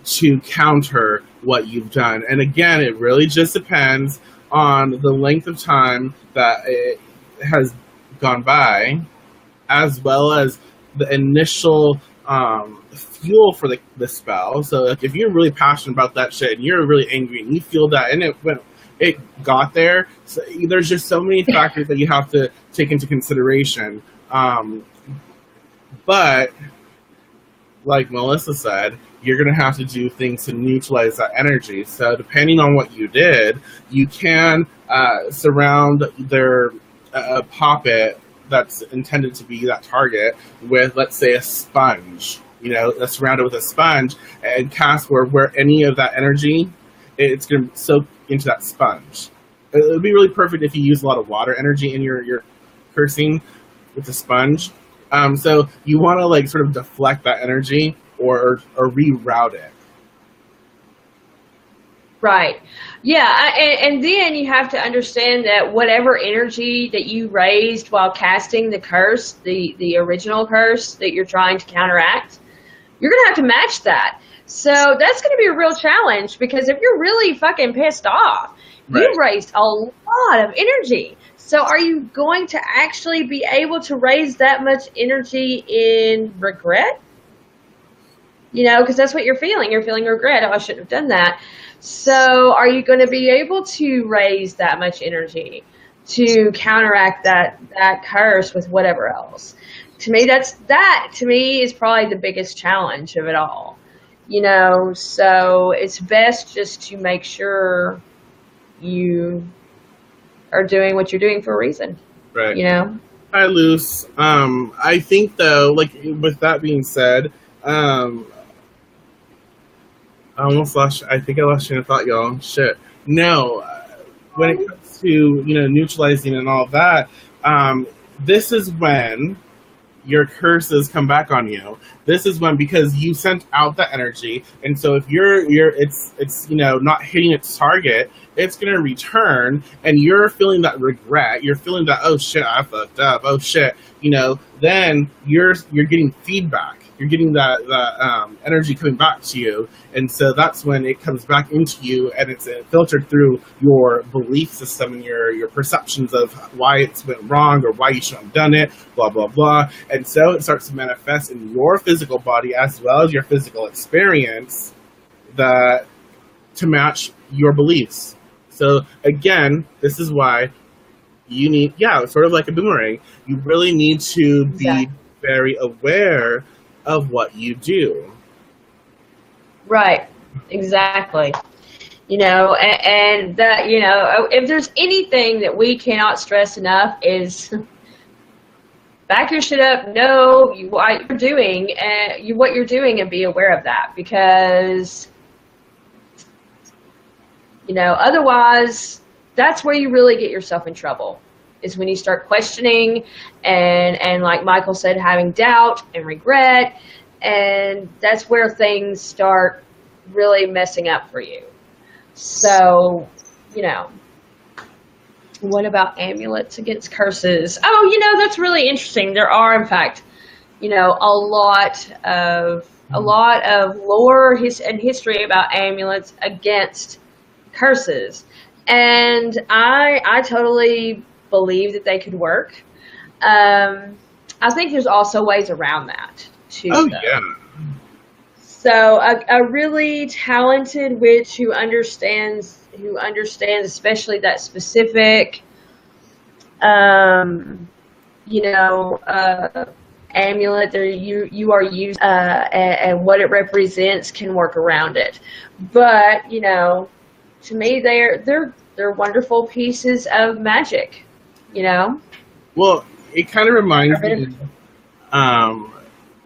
to counter what you've done. And again, it really just depends on the length of time that it has gone by, as well as the initial fuel for the spell. So, like, if you're really passionate about that shit and you're really angry and you feel that, and it got there, so there's just so many factors that you have to take into consideration. But like Melissa said, you're going to have to do things to neutralize that energy. So depending on what you did, you can surround their poppet that's intended to be that target with, let's say, a sponge. Surround it with a sponge and cast where any of that energy, it's going to soak into that sponge. It would be really perfect if you use a lot of water energy in your cursing with the sponge. So you want to like sort of deflect that energy or reroute it. Right. Yeah, and then you have to understand that whatever energy that you raised while casting the curse, the original curse that you're trying to counteract, you're going to have to match that. So that's going to be a real challenge, because if you're really fucking pissed off, right, you raised a lot of energy. So are you going to actually be able to raise that much energy in regret? Because that's what you're feeling. You're feeling regret. Oh, I shouldn't have done that. So are you going to be able to raise that much energy to counteract that curse with whatever else? To me, that to me is probably the biggest challenge of it all. So it's best just to make sure you are doing what you're doing for a reason. Right. Hi, Luce. I think, though, like, with that being said, I think I lost train of thought, y'all. Shit. No, when it comes to, neutralizing and all of that, this is when your curses come back on you. This is when, because you sent out that energy, and so if it's not hitting its target, it's going to return, and you're feeling that regret. You're feeling that, oh shit, I fucked up. Oh shit, then you're getting feedback. You're getting that energy coming back to you, and so that's when it comes back into you, and it's filtered through your belief system and your perceptions of why it's went wrong or why you shouldn't have done it, blah blah blah, and so it starts to manifest in your physical body as well as your physical experience to match your beliefs. So again, this is why you need, it's sort of like a boomerang. You really need to be very aware of what you do. Right. Exactly. And that, if there's anything that we cannot stress enough is back your shit up, know what you're doing and be aware of that, because otherwise that's where you really get yourself in trouble, is when you start questioning and like Michael said, having doubt and regret, and that's where things start really messing up for you. So, what about amulets against curses? Oh, that's really interesting. There are, in fact, a lot of lore and history about amulets against curses, and I totally believe that they could work. I think there's also ways around that too. Oh yeah. So a really talented witch who understands especially that specific amulet that you are using and what it represents can work around it. But to me, they're wonderful pieces of magic. Well, it kind of reminds me.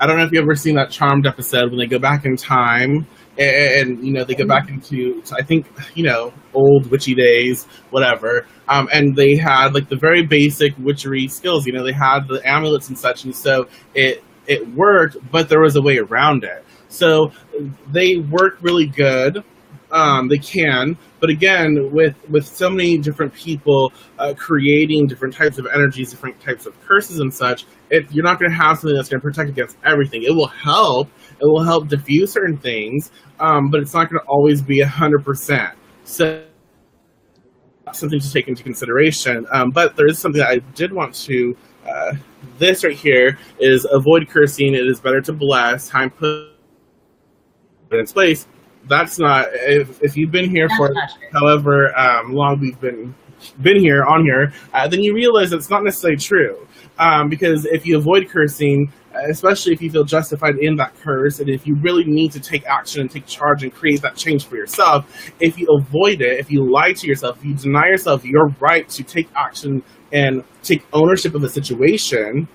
I don't know if you've ever seen that Charmed episode when they go back in time and they go back into, I think, old witchy days, whatever. And they had like the very basic witchery skills. They had the amulets and such, and so it worked, but there was a way around it. So they work really good They can, but again, with so many different people creating different types of energies, different types of curses and such, you're not going to have something that's going to protect against everything. It will help. It will help diffuse certain things, but it's not going to always be 100%. So something to take into consideration. But there is something that I did want to. This right here is avoid cursing. It is better to bless. Time put in its place. That's not. If you've been here for however long we've been here on here, then you realize it's not necessarily true. Because if you avoid cursing, especially if you feel justified in that curse, and if you really need to take action and take charge and create that change for yourself, if you avoid it, if you lie to yourself, if you deny yourself your right to take action and take ownership of the situation,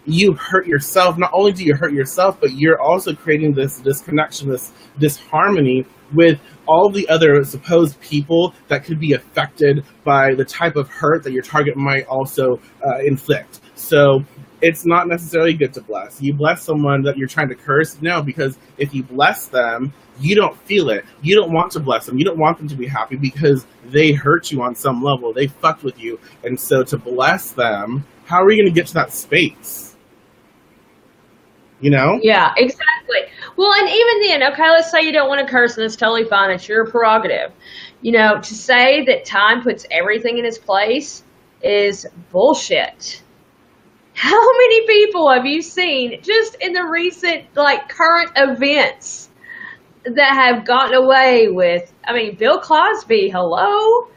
you hurt yourself. Not only do you hurt yourself, but you're also creating this disconnection, this disharmony with all the other supposed people that could be affected by the type of hurt that your target might also inflict. So it's not necessarily good to bless. You bless someone that you're trying to curse? No, because if you bless them, you don't feel it. You don't want to bless them. You don't want them to be happy because they hurt you on some level. They fucked with you. And so to bless them, how are you going to get to that space? You know? Yeah, exactly. Well, and even then, okay, let's say you don't want to curse, and it's totally fine. It's your prerogative. You know, to say that time puts everything in its place is bullshit. How many people have you seen just in the recent, like, current events that have gotten away with, I mean, Bill Cosby, hello?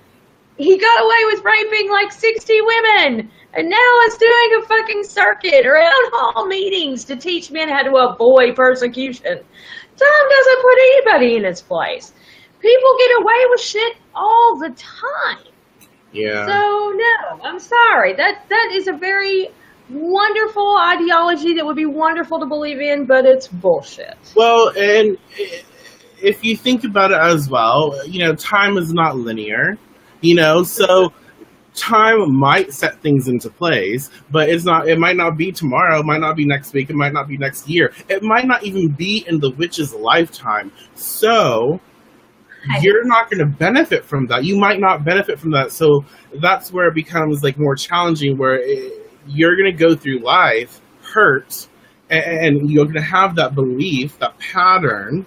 He got away with raping like 60 women, and now it's doing a fucking circuit around hall meetings to teach men how to avoid persecution. Time doesn't put anybody in its place. People get away with shit all the time. Yeah. So, no, I'm sorry. That is a very wonderful ideology that would be wonderful to believe in, but it's bullshit. Well, and if you think about it as well, you know, time is not linear, you know, so time might set things into place, but it might not be tomorrow, it might not be next week, it might not be next year, it might not even be in the witch's lifetime. So you're not going to benefit from that. You might not benefit from that. So that's where it becomes like more challenging, where you're going to go through life hurt, and you're going to have that belief, that pattern,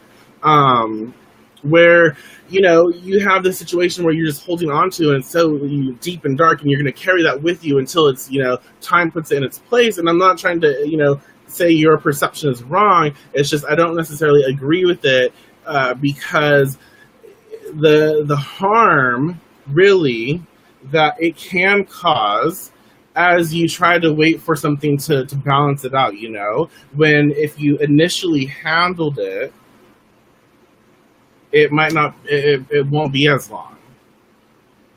where, you know, you have this situation where you're just holding on to it, and it's so deep and dark, and you're going to carry that with you until it's, you know, time puts it in its place. And I'm not trying to, you know, say your perception is wrong. It's just I don't necessarily agree with it, because the harm really that it can cause as you try to wait for something to balance it out, you know, when if you initially handled it, it might not, it won't be as long.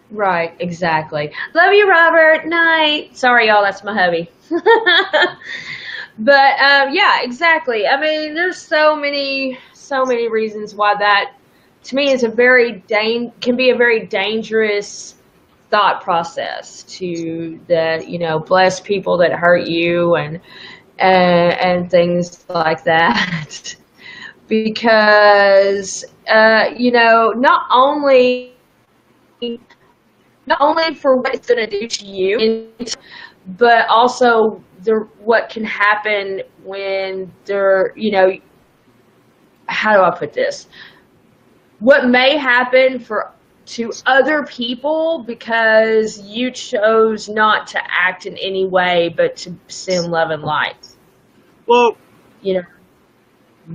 Right, exactly. Love you, Robert. Night. Sorry, y'all, that's my hubby. But yeah, exactly. I mean, there's so many reasons why that, to me, is can be a very dangerous thought process to you know, bless people that hurt you and things like that. Because you know, not only for what it's going to do to you, but also what can happen when you know, how do I put this? What may happen to other people because you chose not to act in any way but to send love and light. Well, you know,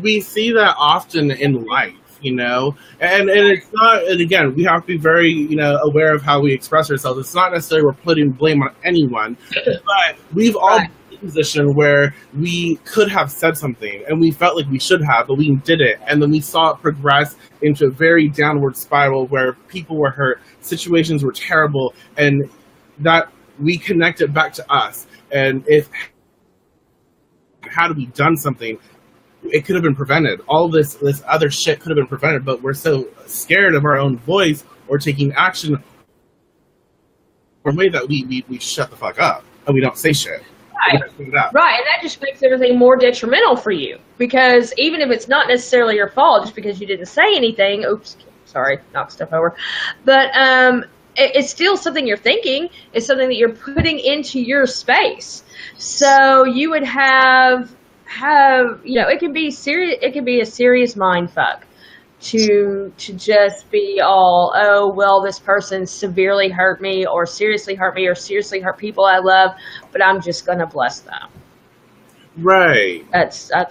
we see that often in life, you know, and it's not, and again, we have to be very, you know, aware of how we express ourselves. It's not necessarily we're putting blame on anyone, but we've all been in a position where we could have said something and we felt like we should have, but we didn't, and then we saw it progress into a very downward spiral where people were hurt, situations were terrible, and that we connect it back to us. And if had we done something, it could have been prevented. All this other shit could have been prevented, but we're so scared of our own voice or taking action or way that we shut the fuck up and we don't say shit. Right, and that just makes everything more detrimental for you, because even if it's not necessarily your fault, just because you didn't say anything, oops, Sorry, knock stuff over. But it's still something you're thinking. It's something that you're putting into your space. So you would have it can be serious. It can be a serious mind fuck to just be all, oh well, this person severely hurt me or seriously hurt me or seriously hurt people I love, but I'm just gonna bless them. Right. That's the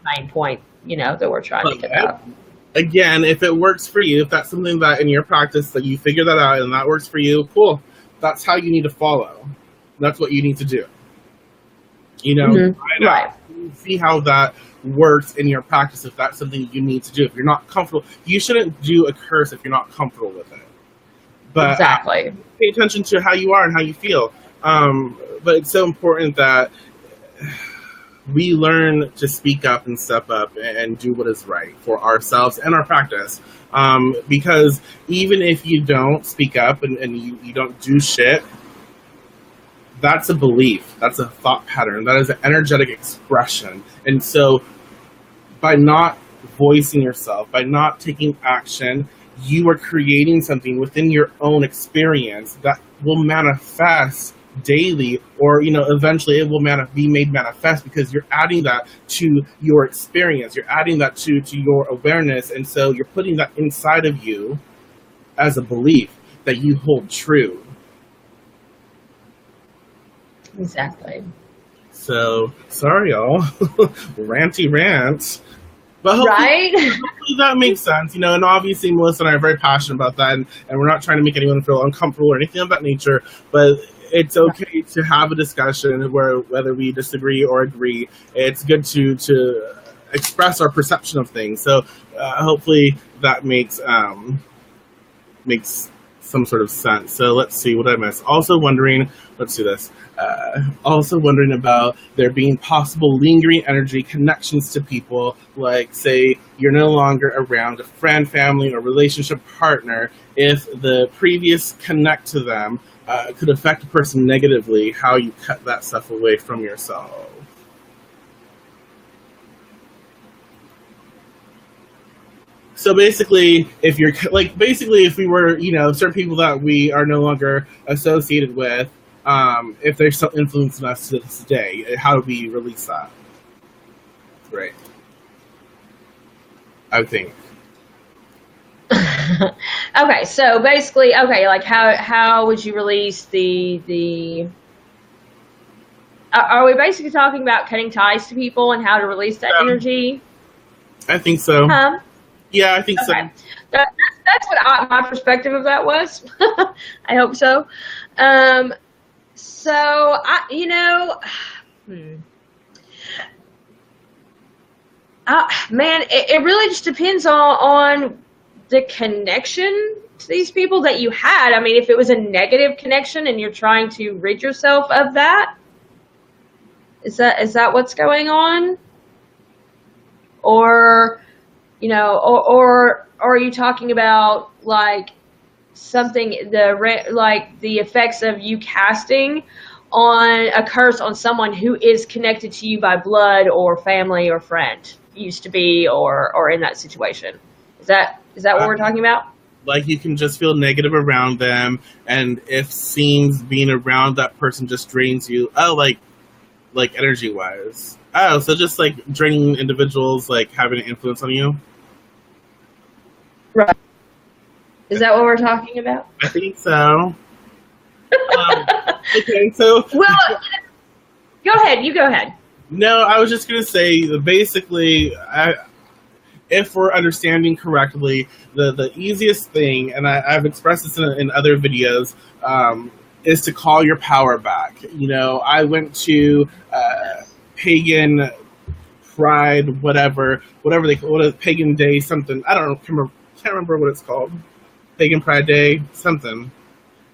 main point, that we're trying to get out. Again, if it works for you, if that's something that in your practice that you figure that out and that works for you, cool. That's how you need to follow. That's what you need to do. Mm-hmm. Right. See how that works in your practice if that's something you need to do. If you're not comfortable, you shouldn't do a curse if you're not comfortable with it. But exactly. Pay attention to how you are and how you feel. But it's so important that we learn to speak up and step up and do what is right for ourselves and our practice. Because even if you don't speak up and you don't do shit, that's a belief. That's a thought pattern. That is an energetic expression. And so by not voicing yourself, by not taking action, you are creating something within your own experience that will manifest daily, or eventually it will be made manifest, because you're adding that to your experience, you're adding that to your awareness, and so you're putting that inside of you as a belief that you hold true. Exactly. So sorry y'all. Ranty rant, but hopefully that makes sense, and obviously Melissa and I are very passionate about that, and we're not trying to make anyone feel uncomfortable or anything of that nature, but it's okay to have a discussion whether we disagree or agree. It's good to express our perception of things. So hopefully that makes some sort of sense. So let's see what I missed. Also wondering about there being possible lingering energy connections to people, like say you're no longer around a friend, family, or relationship partner. If the previous connect to them could affect a person negatively, how you cut that stuff away from yourself. So basically, if we were, certain people that we are no longer associated with, if they're still influencing us to this day, how do we release that? Right. I think. Okay, so basically, like how would you release the are we basically talking about cutting ties to people and how to release that energy? I think so. Yeah, I think so. That's what my perspective of that was. I hope so. So man, it really just depends on the connection to these people that you had. I mean, if it was a negative connection and you're trying to rid yourself of that, is that what's going on? Or, or are you talking about like something, the effects of you casting on a curse on someone who is connected to you by blood or family or friend, used to be, or in that situation? Is that what we're talking about? Like you can just feel negative around them, and if seems being around that person just drains you. Oh, like energy wise. Oh, so just like draining individuals, like having an influence on you. Right. Is that what we're talking about? I think so. Okay, so well, go ahead. You go ahead. No, I was just gonna say basically, if we're understanding correctly, the easiest thing, and I've expressed this in other videos, is to call your power back. I went to pagan pride, whatever they call it, pagan day, something. I don't know, can't remember what it's called. Pagan Pride Day, something.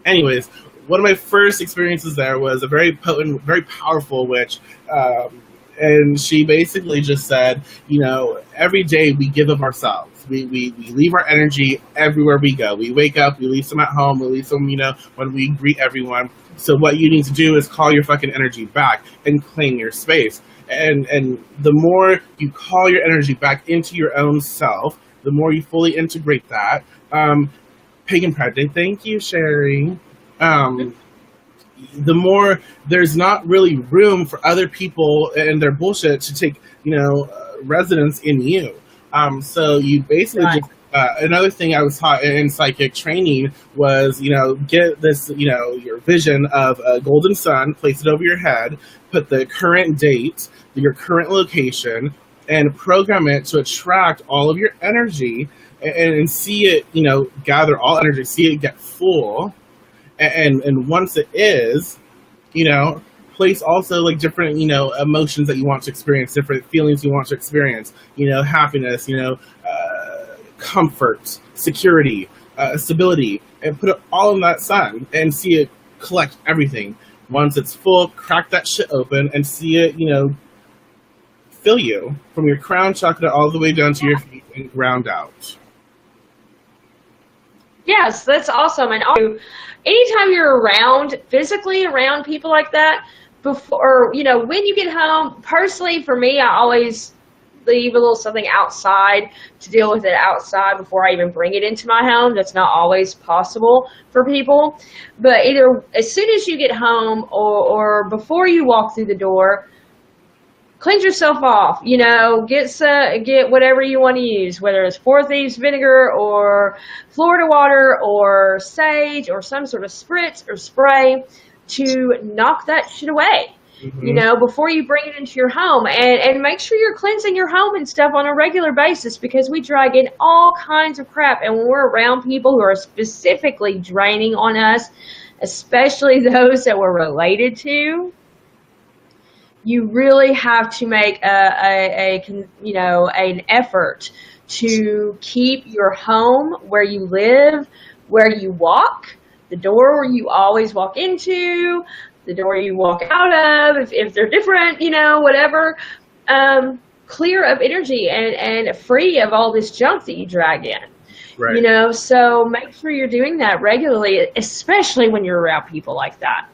Anyways, one of my first experiences there was a very potent, very powerful witch. And she basically just said, every day we give of ourselves. We leave our energy everywhere we go. We wake up, we leave some at home, we leave some, when we greet everyone. So what you need to do is call your fucking energy back and claim your space. And the more you call your energy back into your own self, the more you fully integrate that, Pagan Project, thank you, Sherry. The more there's not really room for other people and their bullshit to take, residence in you. So you basically Right. just another thing I was taught in psychic training was, get this, your vision of a golden sun, place it over your head, put the current date, your current location, and program it to attract all of your energy and see it, gather all energy, see it get full. And once it is, place also like different, emotions that you want to experience, different feelings you want to experience, happiness, comfort, security, stability, and put it all in that sun and see it collect everything. Once it's full, crack that shit open and see it, fill you from your crown chakra all the way down to your feet and ground out. Yes, that's awesome. And also, anytime you're physically around people like that, before, when you get home, personally, for me, I always leave a little something outside to deal with it outside before I even bring it into my home. That's not always possible for people. But either as soon as you get home or before you walk through the door, cleanse yourself off, get whatever you want to use, whether it's Four Thieves vinegar or Florida water or sage or some sort of spritz or spray to knock that shit away, before you bring it into your home. And make sure you're cleansing your home and stuff on a regular basis, because we drag in all kinds of crap. And when we're around people who are specifically draining on us, especially those that we're related to, you really have to make an effort to keep your home, where you live, where you walk, the door you always walk into, the door you walk out of, if they're different, whatever, clear of energy and free of all this junk that you drag in. Right. So make sure you're doing that regularly, especially when you're around people like that.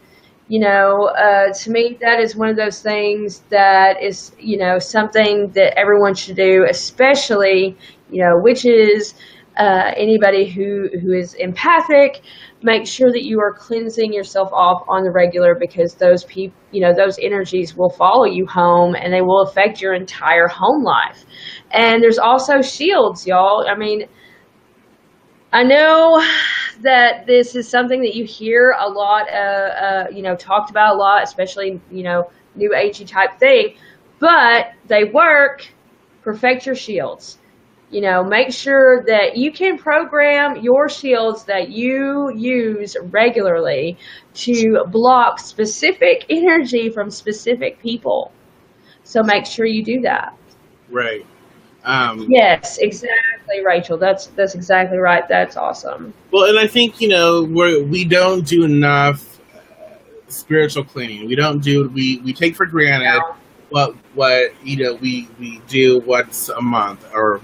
To me, that is one of those things that is, something that everyone should do, especially, witches, anybody who is empathic. Make sure that you are cleansing yourself off on the regular, because those people, those energies will follow you home and they will affect your entire home life. And there's also shields, y'all. I mean, I know that this is something that you hear a lot, talked about a lot, especially, new agey type thing, but they work. Perfect your shields. Make sure that you can program your shields that you use regularly to block specific energy from specific people. So make sure you do that. Right. Yes, exactly, Rachel. That's exactly right. That's awesome. Well, and I think, we don't do enough spiritual cleaning. We don't do, we take for granted what we do once a month, or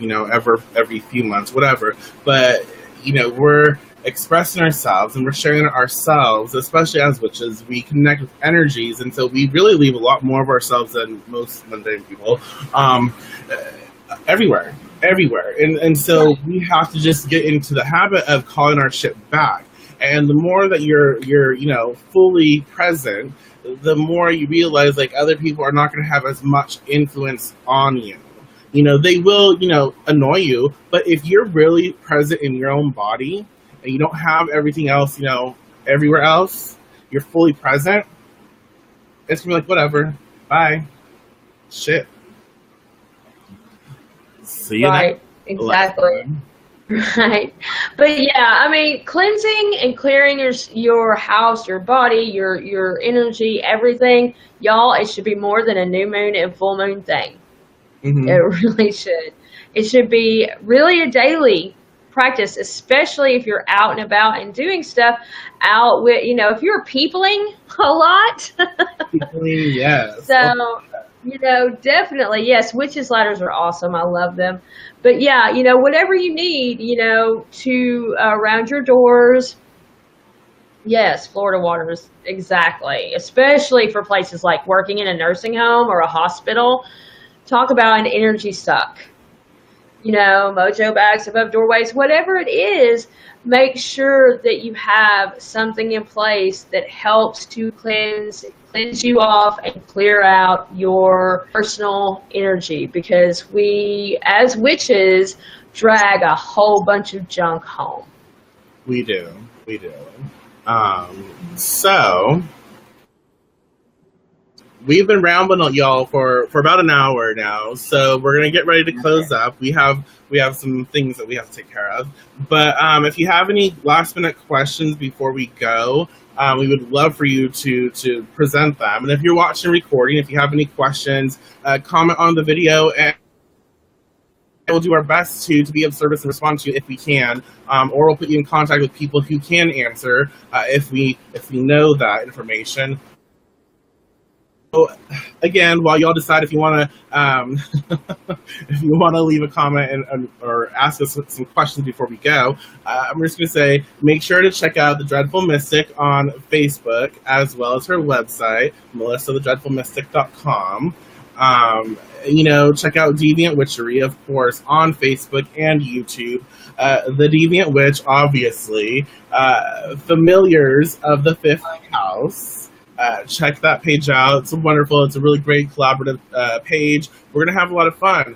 every few months, whatever. But we're expressing ourselves and we're sharing ourselves, especially as witches. We connect with energies, and so we really leave a lot more of ourselves than most mundane people. Everywhere, and so we have to just get into the habit of calling our shit back. And the more that you're fully present, the more you realize like other people are not going to have as much influence on you. They will annoy you, but if you're really present in your own body and you don't have everything else everywhere else, you're fully present, it's gonna be like, whatever, bye, shit. See you right, exactly. Right. But yeah, I mean, cleansing and clearing your house, your body, your energy, everything, y'all, it should be more than a new moon and full moon thing. Mm-hmm. It really should. It should be really a daily practice, especially if you're out and about and doing stuff out with, if you're peopling a lot. Peopling, yes. So, definitely, yes, witches' ladders are awesome. I love them. But yeah, whatever you need, to around your doors. Yes, Florida waters, exactly. Especially for places like working in a nursing home or a hospital. Talk about an energy suck. mojo bags above doorways, whatever it is, make sure that you have something in place that helps to cleanse you off and clear out your personal energy, because we, as witches, drag a whole bunch of junk home. We do. So we've been rambling y'all for about an hour now, so we're gonna get ready to close up. We have some things that we have to take care of, but if you have any last minute questions before we go, we would love for you to present them. And if you're watching a recording, if you have any questions, comment on the video, and we'll do our best to be of service and respond to you if we can, or we'll put you in contact with people who can answer if we know that information. So, again, while y'all decide if you want to leave a comment or ask us some questions before we go, I'm just going to say, make sure to check out The Dreadful Mystic on Facebook, as well as her website, melissathedreadfulmystic.com. Check out Deviant Witchery, of course, on Facebook and YouTube. The Deviant Witch, obviously. Familiars of the Fifth House. Check that page out. It's wonderful. It's a really great collaborative page. We're going to have a lot of fun.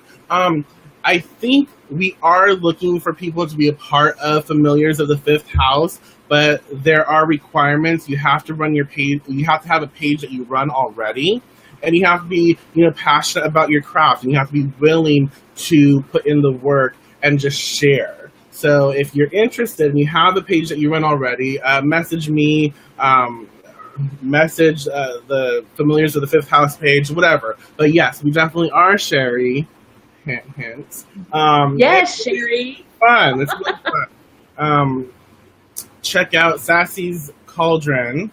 I think we are looking for people to be a part of Familiars of the Fifth House, but there are requirements. You have to run your page. You have to have a page that you run already, and you have to be, passionate about your craft, and you have to be willing to put in the work and just share. So if you're interested and you have a page that you run already, message me, message the Familiars of the Fifth House page, whatever. But yes, we definitely are Sherry. Hint. Yes, Sherry. Fun. It's really fun. Check out Sassy's Cauldron.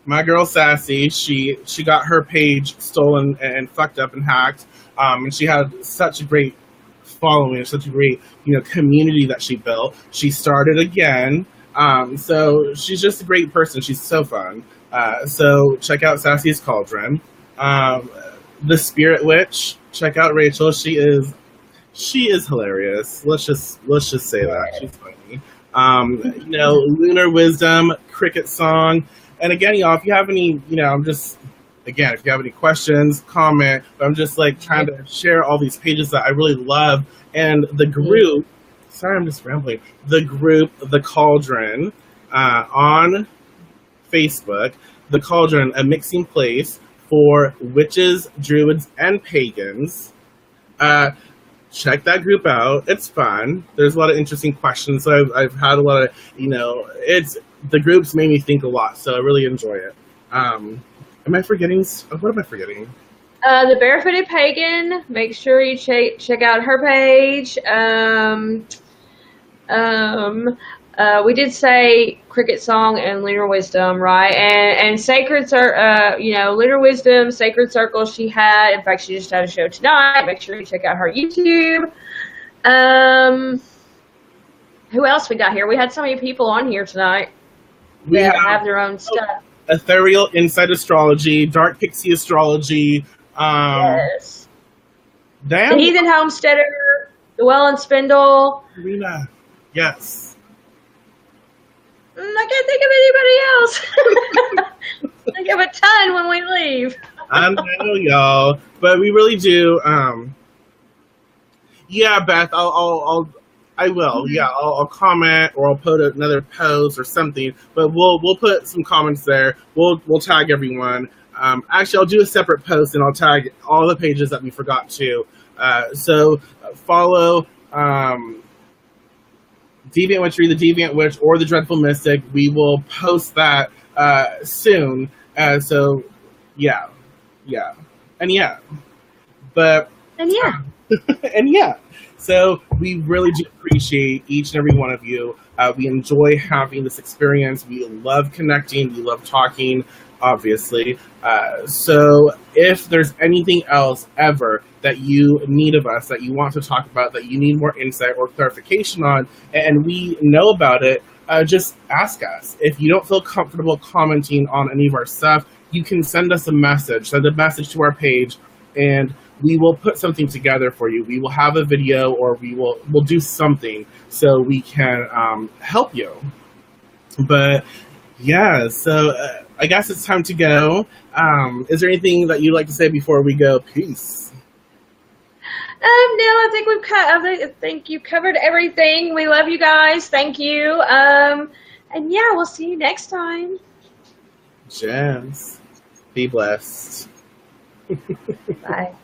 My girl Sassy, she got her page stolen and fucked up and hacked. And she had such a great following, such a great community that she built. She started again. So she's just a great person. She's so fun. So check out Sassy's Cauldron. The Spirit Witch. Check out Rachel. She is hilarious. Let's just say that she's funny. Lunar Wisdom, Cricket Song, and again, y'all, if you have any, if you have any questions, comment. But I'm just trying to share all these pages that I really love, and the group. Sorry, I'm just rambling. The group, The Cauldron, on Facebook. The Cauldron, a mixing place for witches, druids, and pagans. Check that group out. It's fun. There's a lot of interesting questions. So I've had a lot of, the groups made me think a lot. So I really enjoy it. Am I forgetting? What am I forgetting? The Barefooted Pagan. Make sure you check out her page. We did say Cricket Song and Lunar Wisdom, right? And Sacred Lunar Wisdom, Sacred Circle she had. In fact, she just had a show tonight. Make sure you check out her YouTube. Who else we got here? We had so many people on here tonight that have their own stuff. Ethereal Inside Astrology, Dark Pixie Astrology. Yes. Damn. The Heathen Homesteader, The Well and Spindle. Karina. Yes. I can't think of anybody else. Think of a ton when we leave. I know, y'all, but we really do. Yeah, Beth, I will. Mm-hmm. Yeah, I'll comment, or I'll put another post or something. But we'll put some comments there. We'll tag everyone. Actually, I'll do a separate post and I'll tag all the pages that we forgot to. So follow. Deviant Witchery, The Deviant Witch, or The Dreadful Mystic. We will post that soon. So, yeah. And yeah. So, we really do appreciate each and every one of you. We enjoy having this experience. We love connecting. We love talking, obviously. So, if there's anything else ever that you need of us, that you want to talk about, that you need more insight or clarification on, and we know about it, just ask us. If you don't feel comfortable commenting on any of our stuff, you can send us a message. Send a message to our page, and we will put something together for you. We will have a video, or we'll do something so we can help you. But yeah, so I guess it's time to go. Is there anything that you'd like to say before we go? Peace. No, I think you've covered everything. We love you guys. Thank you. And yeah, we'll see you next time. Jazz. Be blessed. Bye.